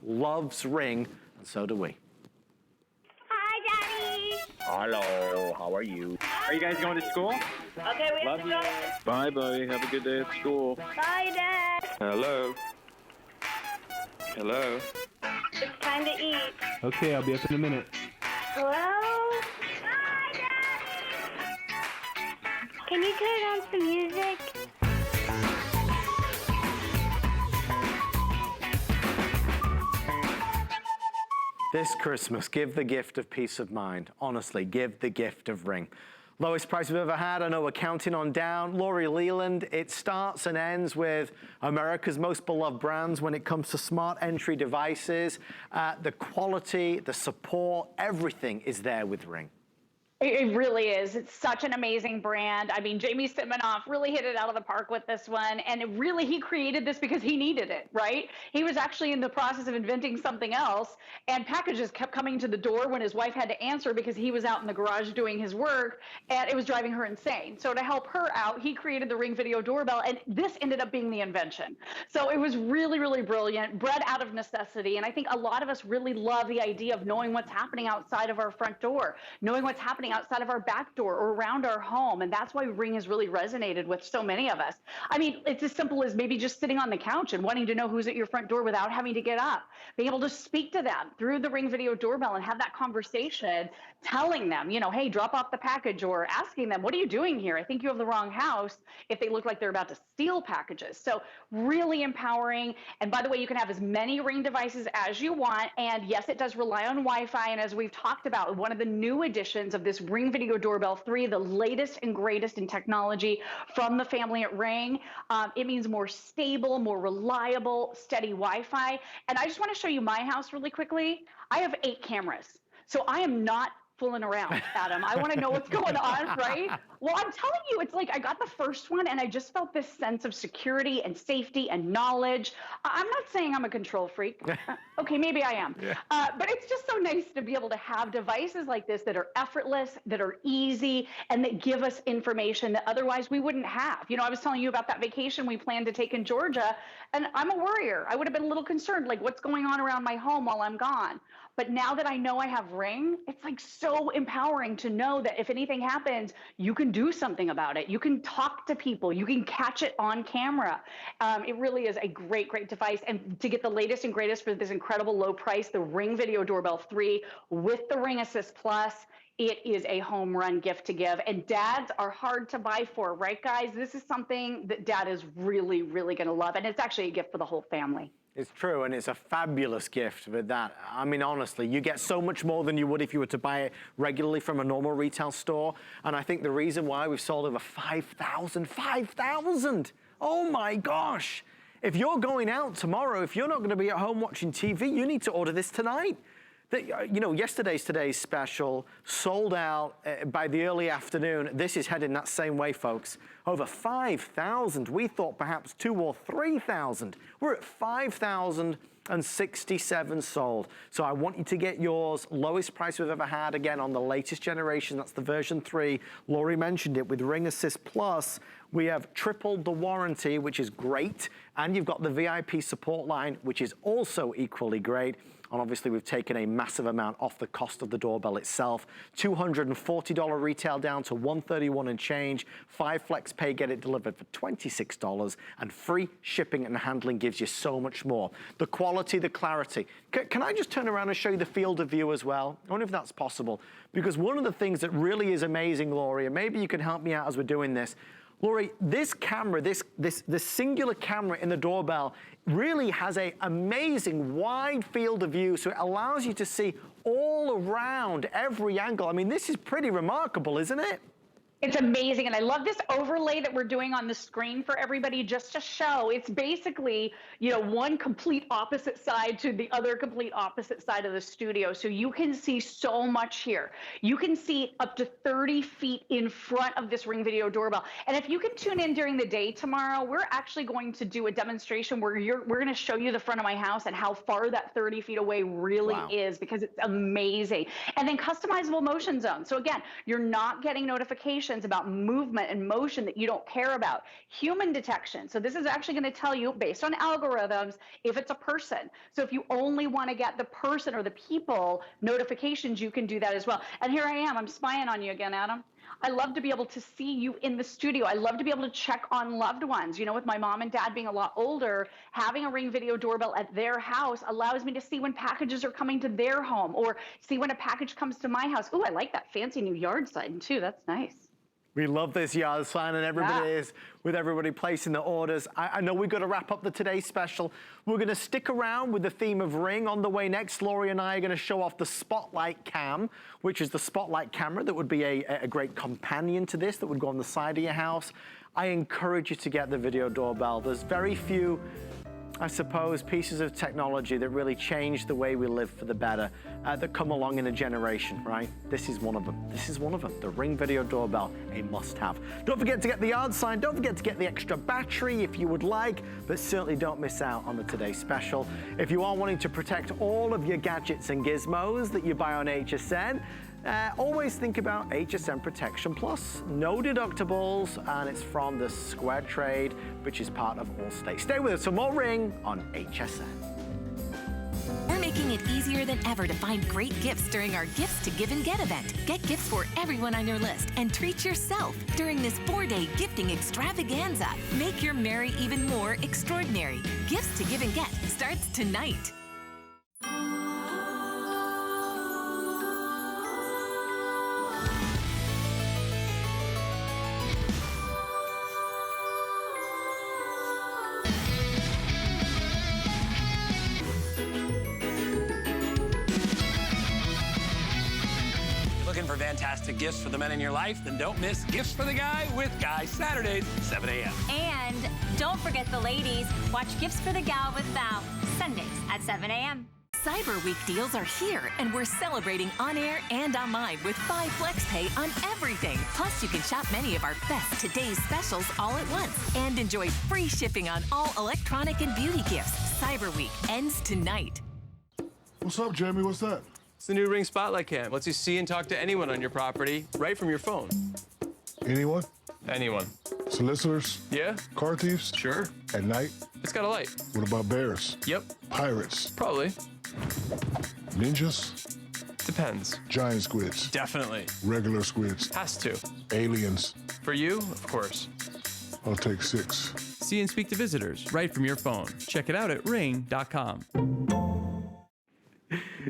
loves Ring, and so do we. Hi, Daddy. Hello, how are you? Are you guys going to school? Okay, we have to go. Bye, buddy. Have a good day at school. Bye, Dad. Hello. Hello. It's time to eat. Okay, I'll be up in a minute. Hello? Hi, Daddy. Can you turn on some music? This Christmas, give the gift of peace of mind. Honestly, give the gift of Ring. Lowest price we've ever had. I know we're counting on down. Lori Leland, it starts and ends with America's most beloved brands when it comes to smart entry devices. The quality, the support, everything is there with Ring. It really is. It's such an amazing brand. I mean, Jamie Siminoff really hit it out of the park with this one. And he created this because he needed it, right? He was actually in the process of inventing something else, and packages kept coming to the door when his wife had to answer because he was out in the garage doing his work, and it was driving her insane. So to help her out, he created the Ring video doorbell, and this ended up being the invention. So it was really, really brilliant, bred out of necessity. And I think a lot of us really love the idea of knowing what's happening outside of our front door, knowing what's happening outside of our back door or around our home. And that's why Ring has really resonated with so many of us. I mean, it's as simple as maybe just sitting on the couch and wanting to know who's at your front door without having to get up, being able to speak to them through the Ring video doorbell and have that conversation, telling them, you know, hey, drop off the package, or asking them, what are you doing here? I think you have the wrong house, if they look like they're about to steal packages. So really empowering. And by the way, you can have as many Ring devices as you want. And yes, it does rely on Wi-Fi. And as we've talked about, one of the new additions of this Ring Video Doorbell 3, the latest and greatest in technology from the family at Ring. It means more stable, more reliable, steady Wi-Fi. And I just want to show you my house really quickly. I have 8 cameras. So I am not fooling around, Adam. I want to know what's going on, right? Well, I'm telling you, it's like I got the first one and I just felt this sense of security and safety and knowledge. I'm not saying I'm a control freak. Okay, maybe I am. But it's just so nice to be able to have devices like this that are effortless, that are easy, and that give us information that otherwise we wouldn't have. You know, I was telling you about that vacation we planned to take in Georgia, and I'm a worrier. I would have been a little concerned, like what's going on around my home while I'm gone. But now that I know I have Ring, it's like so empowering to know that if anything happens, you can do something about it. You can talk to people. You can catch it on camera. It really is a great, great device. And to get the latest and greatest for this incredible low price, the Ring Video Doorbell 3 with the Ring Assist Plus, it is a home run gift to give. And dads are hard to buy for, right, guys? This is something that dad is really, really going to love. And it's actually a gift for the whole family. It's true, and it's a fabulous gift with that. I mean, honestly, you get so much more than you would if you were to buy it regularly from a normal retail store. And I think the reason why we've sold over 5,000. Oh my gosh. If you're going out tomorrow, if you're not going to be at home watching TV, you need to order this tonight. You know, today's special sold out by the early afternoon. This is heading that same way, folks. Over 5,000. We thought perhaps 2,000 or 3,000. We're at 5,067 sold. So I want you to get yours. Lowest price we've ever had, again, on the latest generation. That's the version 3. Lori mentioned it with Ring Assist Plus. We have tripled the warranty, which is great. And you've got the VIP support line, which is also equally great. And obviously, we've taken a massive amount off the cost of the doorbell itself. $240 retail down to $131 and change. 5 flex pay, get it delivered for $26. And free shipping and handling gives you so much more. The quality, the clarity. Can I just turn around and show you the field of view as well? I wonder if that's possible. Because one of the things that really is amazing, Lori, and maybe you can help me out as we're doing this, Lori, this camera, this singular camera in the doorbell really has an amazing wide field of view, so it allows you to see all around every angle. I mean, this is pretty remarkable, isn't it? It's amazing. And I love this overlay that we're doing on the screen for everybody just to show. It's basically, you know, one complete opposite side to the other complete opposite side of the studio. So you can see so much here. You can see up to 30 feet in front of this Ring Video Doorbell. And if you can tune in during the day tomorrow, we're actually going to do a demonstration where we're going to show you the front of my house and how far that 30 feet away really is, because it's amazing. And then customizable motion zones. So again, you're not getting notifications about movement and motion that you don't care about. Human detection. So this is actually going to tell you, based on algorithms, if it's a person. So if you only want to get the person or the people notifications, you can do that as well. And here I am. I'm spying on you again, Adam. I love to be able to see you in the studio. I love to be able to check on loved ones. You know, with my mom and dad being a lot older, having a Ring Video Doorbell at their house allows me to see when packages are coming to their home, or see when a package comes to my house. Ooh, I like that fancy new yard sign too. That's nice. We love this yard sign, and everybody is, with everybody placing the orders. I know we've got to wrap up the Today Special. We're going to stick around with the theme of Ring. On the way next, Lori and I are going to show off the Spotlight Cam, which is the Spotlight camera that would be a great companion to this, that would go on the side of your house. I encourage you to get the video doorbell. There's very few, I suppose, pieces of technology that really change the way we live for the better, that come along in a generation, right? This is one of them. This is one of them. The Ring Video Doorbell, a must-have. Don't forget to get the yard sign. Don't forget to get the extra battery if you would like, but certainly don't miss out on the Today Special. If you are wanting to protect all of your gadgets and gizmos that you buy on HSN, always think about HSN Protection Plus. No deductibles, and it's from the Square Trade, which is part of Allstate. Stay with us for more Ring on HSN. We're making it easier than ever to find great gifts during our Gifts to Give and Get event. Get gifts for everyone on your list and treat yourself during this 4-day gifting extravaganza. Make your Merry even more extraordinary. Gifts to Give and Get starts tonight. For fantastic gifts for the men in your life, then don't miss Gifts for the Guy with Guy Saturdays, 7 a.m. And don't forget the ladies. Watch Gifts for the Gal with Val, Sundays at 7 a.m. Cyber Week deals are here, and we're celebrating on air and online with 5 FlexPay on everything. Plus, you can shop many of our best today's specials all at once and enjoy free shipping on all electronic and beauty gifts. Cyber Week ends tonight. What's up, Jamie? What's that? It's the new Ring Spotlight Cam. Lets you see and talk to anyone on your property right from your phone. Anyone? Anyone. Solicitors? Yeah. Car thieves? Sure. At night? It's got a light. What about bears? Yep. Pirates? Probably. Ninjas? Depends. Giant squids? Definitely. Regular squids? Has to. Aliens? For you, of course. I'll take 6. See and speak to visitors right from your phone. Check it out at ring.com.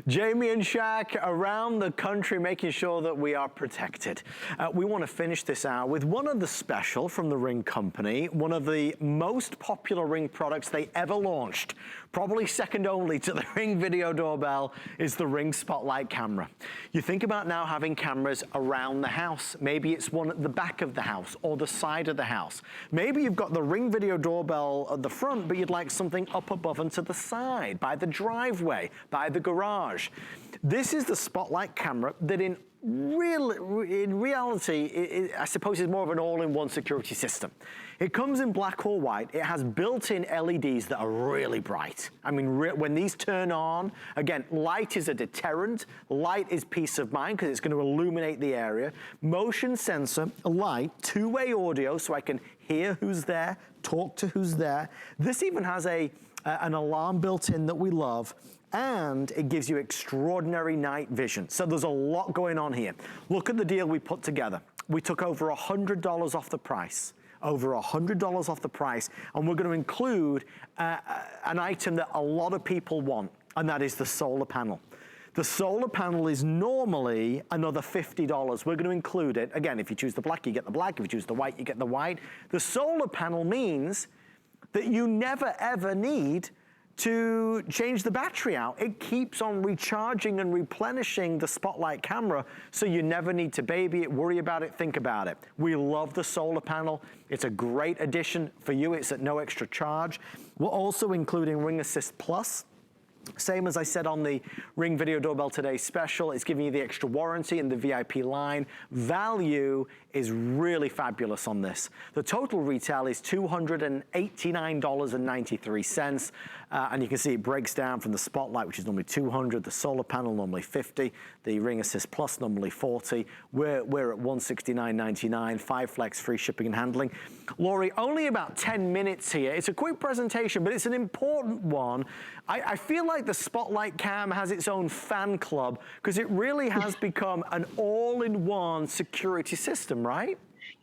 Jamie and Shaq around the country making sure that we are protected. We want to finish this hour with one of the special from the Ring company, one of the most popular Ring products they ever launched. Probably second only to the Ring video doorbell is the Ring Spotlight camera. You think about now having cameras around the house. Maybe it's one at the back of the house or the side of the house. Maybe you've got the Ring video doorbell at the front, but you'd like something up above and to the side, by the driveway, by the garage. This is the Spotlight camera that in reality, I suppose is more of an all-in-one security system. It comes in black or white. It has built-in LEDs that are really bright. I mean, when these turn on, again, light is a deterrent. Light is peace of mind because it's going to illuminate the area. Motion sensor, light, two-way audio so I can hear who's there, talk to who's there. This even has an alarm built in that we love. And it gives you extraordinary night vision. So there's a lot going on here. Look at the deal we put together. We took over $100 off the price. Over $100 off the price. And we're going to include an item that a lot of people want, and that is the solar panel. The solar panel is normally another $50. We're going to include it. Again, if you choose the black, you get the black. If you choose the white, you get the white. The solar panel means that you never, ever need to change the battery out. It keeps on recharging and replenishing the Spotlight camera, so you never need to baby it, worry about it, think about it. We love the solar panel. It's a great addition for you. It's at no extra charge. We're also including Ring Assist Plus. Same as I said on the Ring Video Doorbell Today special, it's giving you the extra warranty and the VIP line. Value is really fabulous on this. The total retail is $289.93. And you can see it breaks down from the Spotlight, which is normally $200, the solar panel normally $50, the Ring Assist Plus normally $40. We're at $169.99, 5 flex, free shipping and handling. Laurie, only about 10 minutes here. It's a quick presentation, but it's an important one. I feel like the Spotlight Cam has its own fan club because it really has become an all-in-one security system, right?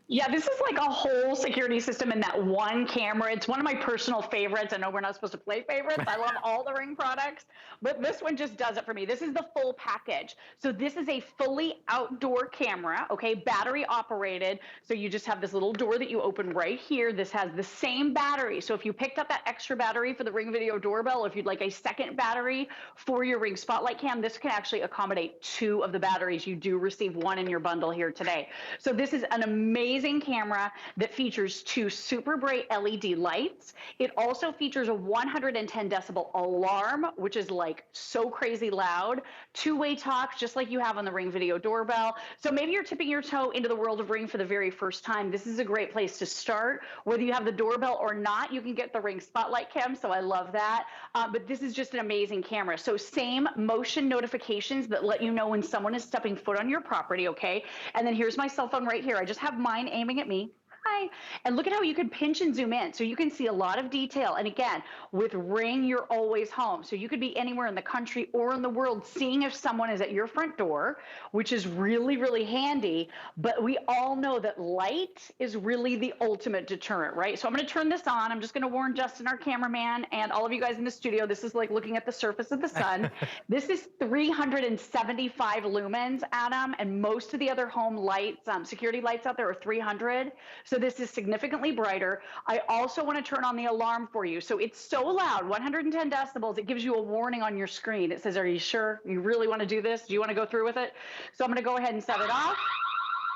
Yeah, this is like a whole security system in that one camera. It's one of my personal favorites. I know we're not supposed to play favorites. I love all the Ring products, but this one just does it for me. This is the full package. So this is a fully outdoor camera, okay, battery operated. So you just have this little door that you open right here. This has the same battery. So if you picked up that extra battery for the Ring Video Doorbell, if you'd like a second battery for your Ring Spotlight Cam, this can actually accommodate 2 of the batteries. You do receive 1 in your bundle here today. So this is an amazing camera that features 2 super bright LED lights. It also features a 110 decibel alarm, which is like so crazy loud. 2-way talk, just like you have on the Ring Video Doorbell. So maybe you're tipping your toe into the world of Ring for the very first time. This is a great place to start. Whether you have the doorbell or not, you can get the Ring Spotlight Cam, so I love that. But this is just an amazing camera. So same motion notifications that let you know when someone is stepping foot on your property, okay? And then here's my cell phone right here. I just have mine aiming at me. Hi. And look at how you can pinch and zoom in. So you can see a lot of detail. And again, with Ring, you're always home. So you could be anywhere in the country or in the world seeing if someone is at your front door, which is really, really handy. But we all know that light is really the ultimate deterrent, right? So I'm going to turn this on. I'm just going to warn Justin, our cameraman, and all of you guys in the studio. This is like looking at the surface of the sun. This is 375 lumens, Adam, and most of the other home lights, security lights out there are 300. So this is significantly brighter. I also want to turn on the alarm for you. So it's so loud, 110 decibels, it gives you a warning on your screen. It says, are you sure you really want to do this? Do you want to go through with it? So I'm going to go ahead and set it off.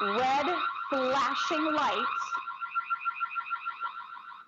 Red flashing lights.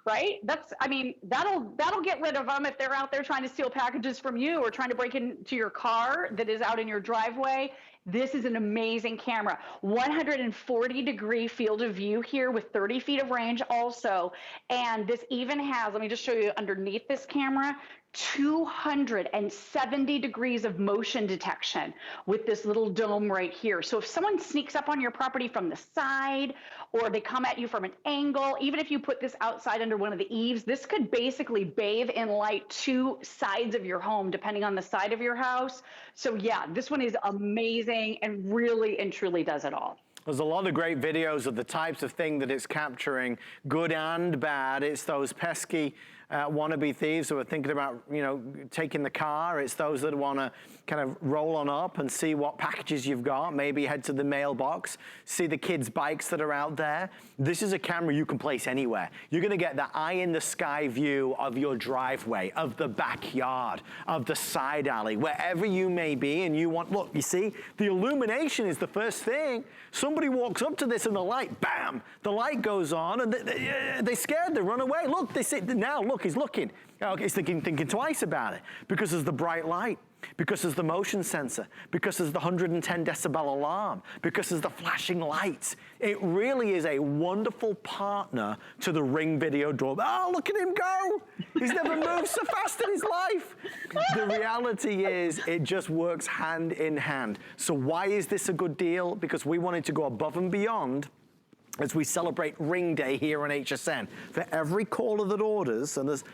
right? I mean, that'll get rid of them if they're out there trying to steal packages from you or trying to break into your car that is out in your driveway. This is an amazing camera. 140-degree field of view here with 30 feet of range also. And this even has, let me just show you underneath this camera, 270 degrees of motion detection with this little dome right here. So if someone sneaks up on your property from the side or they come at you from an angle, even if you put this outside under one of the eaves, this could basically bathe in light 2 sides of your home, depending on the side of your house. So yeah, this one is amazing and really and truly does it all. There's a lot of great videos of the types of thing that it's capturing, good and bad. It's those pesky wannabe thieves who are thinking about, you know, taking the car. It's those that want to kind of roll on up and see what packages you've got, maybe head to the mailbox, see the kids' bikes that are out there. This is a camera you can place anywhere. You're going to get the eye-in-the-sky view of your driveway, of the backyard, of the side alley, wherever you may be, and you want, look, you see, the illumination is the first thing. Somebody walks up to this and the light, bam, the light goes on, and they're scared, they run away. Look, they sit now, look, he's looking. Okay, he's thinking twice about it because there's the bright light, because there's the motion sensor, because there's the 110 decibel alarm, because there's the flashing lights. It really is a wonderful partner to the Ring video doorbell. Oh, look at him go. He's never moved so fast in his life. The reality is it just works hand in hand. So why is this a good deal? Because we wanted to go above and beyond as we celebrate Ring Day here on HSN. For every caller that orders, and there's,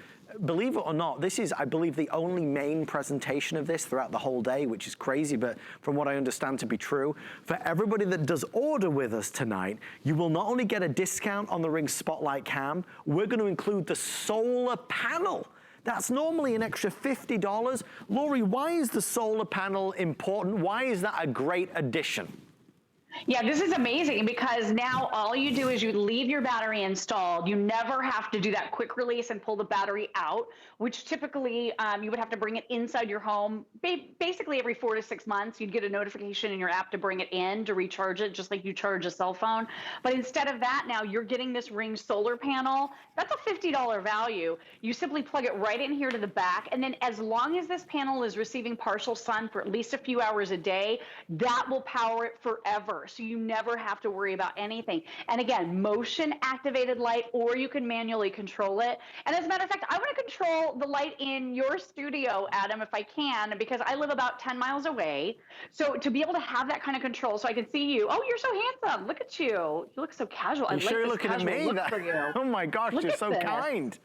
believe it or not, this is, I believe, the only main presentation of this throughout the whole day, which is crazy, but from what I understand to be true. For everybody that does order with us tonight, you will not only get a discount on the Ring Spotlight Cam, we're going to include the solar panel. That's normally an extra $50. Lori, why is the solar panel important? Why is that a great addition? Yeah, this is amazing because now all you do is you leave your battery installed. You never have to do that quick release and pull the battery out, which typically you would have to bring it inside your home. Basically every 4 to 6 months, you'd get a notification in your app to bring it in to recharge it, just like you charge a cell phone. But instead of that, now you're getting this Ring solar panel. That's a $50 value. You simply plug it right in here to the back. And then as long as this panel is receiving partial sun for at least a few hours a day, that will power it forever. So you never have to worry about anything. And again, motion activated light, or you can manually control it. And as a matter of fact, I want to control the light in your studio, Adam, if I can, because I live about 10 miles away. So to be able to have that kind of control so I can see you. Oh, you're so handsome. Look at you. You look so casual. I'm sure you're looking at me. For you. Oh my gosh, you're so kind.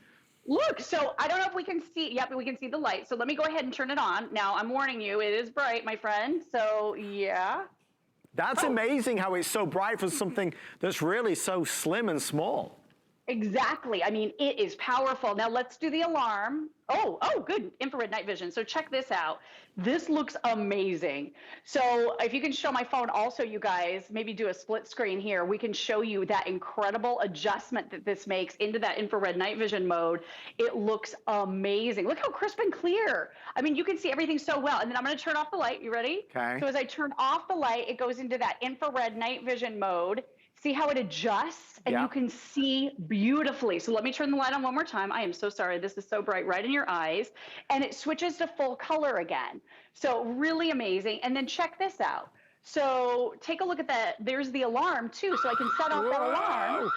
Look, so I don't know if we can see, yep, we can see the light. So let me go ahead and turn it on. Now I'm warning you, it is bright, my friend. So yeah. That's amazing how it's so bright for something that's really so slim and small. Exactly. I mean, it is powerful. Now let's do the alarm. Oh, good. Infrared night vision. So check this out. This looks amazing. So if you can show my phone also, you guys, maybe do a split screen here. We can show you that incredible adjustment that this makes into that infrared night vision mode. It looks amazing. Look how crisp and clear. I mean, you can see everything so well. And then I'm going to turn off the light. You ready? Okay. So as I turn off the light, it goes into that infrared night vision mode. See how it adjusts, and you can see beautifully. So let me turn the light on one more time. I am so sorry. This is so bright right in your eyes. And it switches to full color again. So really amazing. And then check this out. So take a look at that. There's the alarm too. So I can set off that alarm.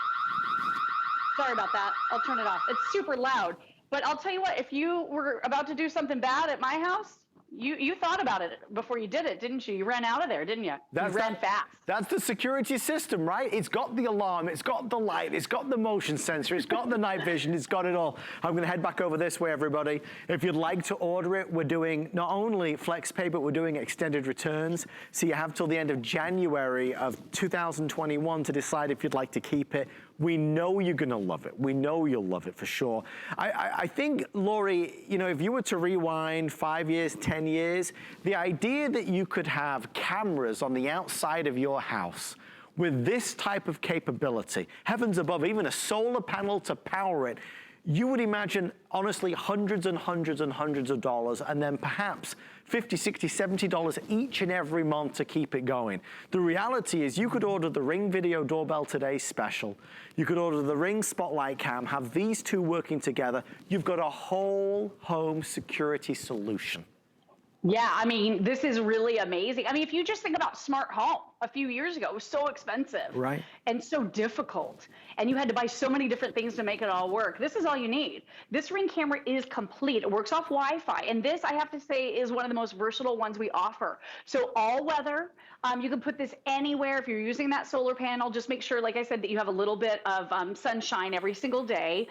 Sorry about that. I'll turn it off. It's super loud. But I'll tell you what, if you were about to do something bad at my house, you thought about it before you did it, didn't you? You ran out of there, didn't you? You ran fast. That's the security system, right? It's got the alarm, it's got the light, it's got the motion sensor, it's got the night vision, it's got it all. I'm going to head back over this way, everybody. If you'd like to order it, we're doing not only FlexPay, but we're doing extended returns. So you have till the end of January of 2021 to decide if you'd like to keep it. We know you're going to love it. We know you'll love it for sure. I think, Lori, you know, if you were to rewind 5 years, 10 years, the idea that you could have cameras on the outside of your house with this type of capability, heavens above, even a solar panel to power it, you would imagine, honestly, hundreds and hundreds and hundreds of dollars, and then perhaps $50, $60, $70 each and every month to keep it going. The reality is you could order the Ring Video Doorbell Today special. You could order the Ring Spotlight Cam, have these two working together. You've got a whole home security solution. Yeah, I mean, this is really amazing. I mean, if you just think about smart home a few years ago, it was so expensive, right, and so difficult, and you had to buy so many different things to make it all work. This is all you need. This Ring camera is complete. It works off Wi-Fi, and this, I have to say, is one of the most versatile ones we offer. So all weather, you can put this anywhere. If you're using that solar panel, just make sure, like I said, that you have a little bit of sunshine every single day.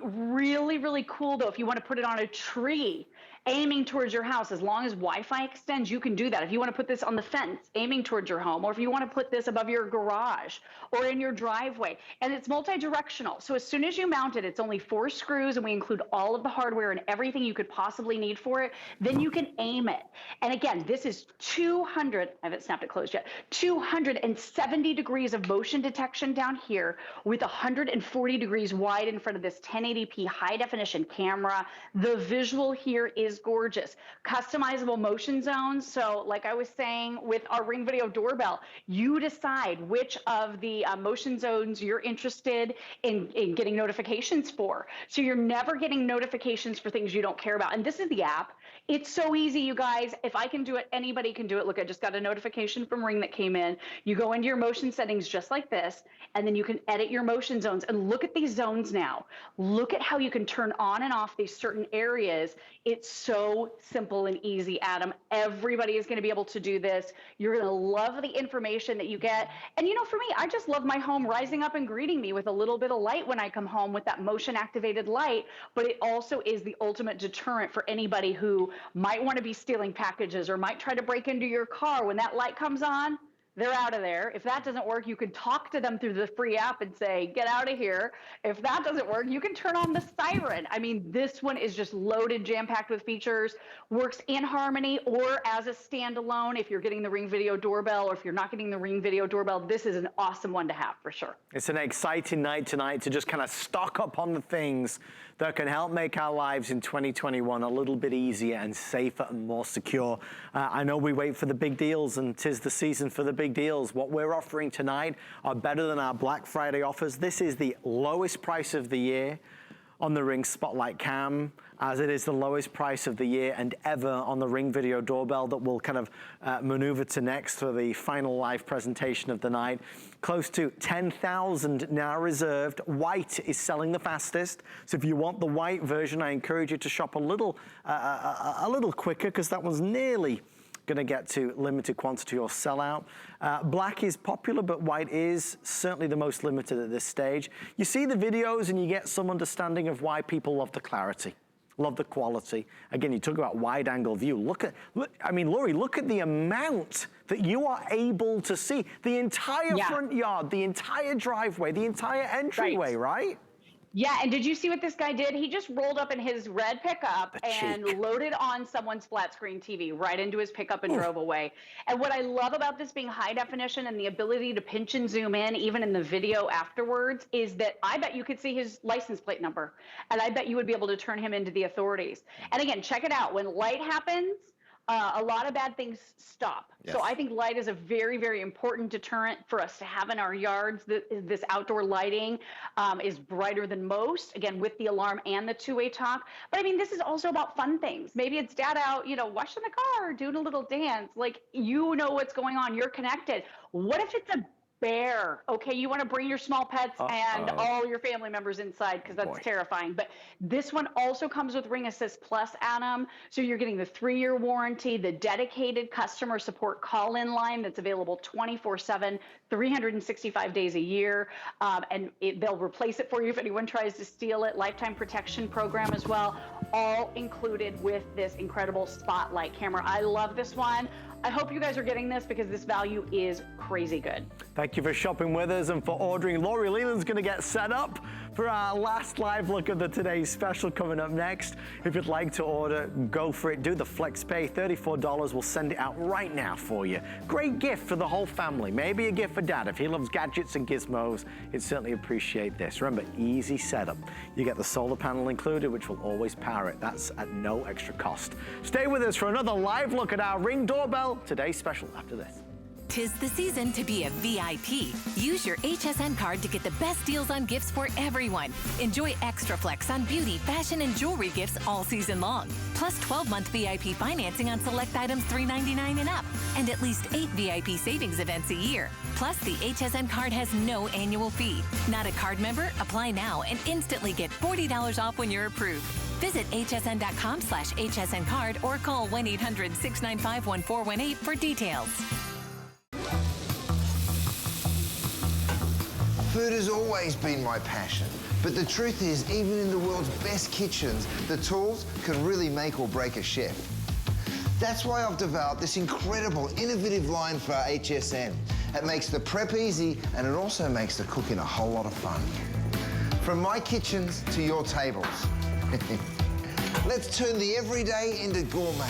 Really, really cool, though, if you want to put it on a tree, aiming towards your house, as long as Wi-Fi extends, you can do that. If you want to put this on the fence, aiming towards your home, or if you want to put this above your garage or in your driveway, and it's multi-directional. So as soon as you mount it, it's only 4 screws, and we include all of the hardware and everything you could possibly need for it. Then you can aim it. And again, this is 200, I haven't snapped it closed yet, 270 degrees of motion detection down here with 140 degrees wide in front of this 1080p high definition camera. The visual here is gorgeous. Customizable motion zones. So like I was saying with our Ring Video Doorbell, you decide which of the motion zones you're interested in getting notifications for. So you're never getting notifications for things you don't care about. And this is the app. It's so easy, you guys. If I can do it, anybody can do it. Look, I just got a notification from Ring that came in. You go into your motion settings just like this, and then you can edit your motion zones. And look at these zones now. Look at how you can turn on and off these certain areas. It's so simple and easy, Adam. Everybody is going to be able to do this. You're going to love the information that you get. And you know, for me, I just love my home rising up and greeting me with a little bit of light when I come home with that motion activated light. But it also is the ultimate deterrent for anybody who might want to be stealing packages or might try to break into your car. When that light comes on, they're out of there. If that doesn't work, you can talk to them through the free app and say, get out of here. If that doesn't work, you can turn on the siren. I mean, this one is just loaded, jam-packed with features, works in harmony or as a standalone. If you're getting the Ring Video Doorbell, or if you're not getting the Ring Video Doorbell, this is an awesome one to have for sure. It's an exciting night tonight to just kind of stock up on the things that can help make our lives in 2021 a little bit easier and safer and more secure. I know we wait for the big deals, and 'tis the season for the big deals. What we're offering tonight are better than our Black Friday offers. This is the lowest price of the year on the Ring Spotlight Cam, as it is the lowest price of the year and ever on the Ring Video Doorbell that we'll kind of maneuver to next for the final live presentation of the night. Close to 10,000 now reserved. White is selling the fastest. So if you want the white version, I encourage you to shop a little quicker, because that one's nearly going to get to limited quantity or sellout. Black is popular, but white is certainly the most limited at this stage. You see the videos and you get some understanding of why people love the clarity, love the quality. Again, you talk about wide angle view. Look, I mean, Lori, look at the amount that you are able to see. The entire front yard, the entire driveway, the entire entryway, right? Yeah, and did you see what this guy did? He just rolled up in his red pickup and loaded on someone's flat screen TV right into his pickup and drove away. And what I love about this being high definition and the ability to pinch and zoom in even in the video afterwards is that I bet you could see his license plate number, and I bet you would be able to turn him into the authorities. And again, check it out. When light happens, a lot of bad things stop. Yes. So I think light is a very, very important deterrent for us to have in our yards. This outdoor lighting is brighter than most, again, with the alarm and the two-way talk. But I mean, this is also about fun things. Maybe it's dad out, you know, washing the car, doing a little dance. Like, you know what's going on. You're connected. What if it's a bear? Okay, you want to bring your small pets and all your family members inside, because that's terrifying. But this one also comes with Ring Assist Plus, Adam. So you're getting the 3-year warranty, the dedicated customer support call-in line that's available 24/7, 365 days a year. And they'll replace it for you if anyone tries to steal it. Lifetime protection program as well, all included with this incredible Spotlight camera. I love this one. I hope you guys are getting this because this value is crazy good. Thank you for shopping with us and for ordering. Lori Leland's going to get set up for our last live look at the today's special coming up next. If you'd like to order, go for it. Do the flex pay, $34. We'll send it out right now for you. Great gift for the whole family. Maybe a gift for dad. If he loves gadgets and gizmos, he'd certainly appreciate this. Remember, easy setup. You get the solar panel included, which will always power it. That's at no extra cost. Stay with us for another live look at our Ring doorbell. Today's special after this. 'Tis the season to be a VIP. Use your HSN card to get the best deals on gifts for everyone. Enjoy extra flex on beauty, fashion, and jewelry gifts all season long. Plus 12-month VIP financing on select items $3.99 and up. And at least 8 VIP savings events a year. Plus, the HSN card has no annual fee. Not a card member? Apply now and instantly get $40 off when you're approved. Visit hsn.com/HSN card or call 1-800-695-1418 for details. Food has always been my passion, but the truth is, even in the world's best kitchens, the tools can really make or break a chef. That's why I've developed this incredible, innovative line for HSN. It makes the prep easy, and it also makes the cooking a whole lot of fun. From my kitchens to your tables. Let's turn the everyday into gourmet.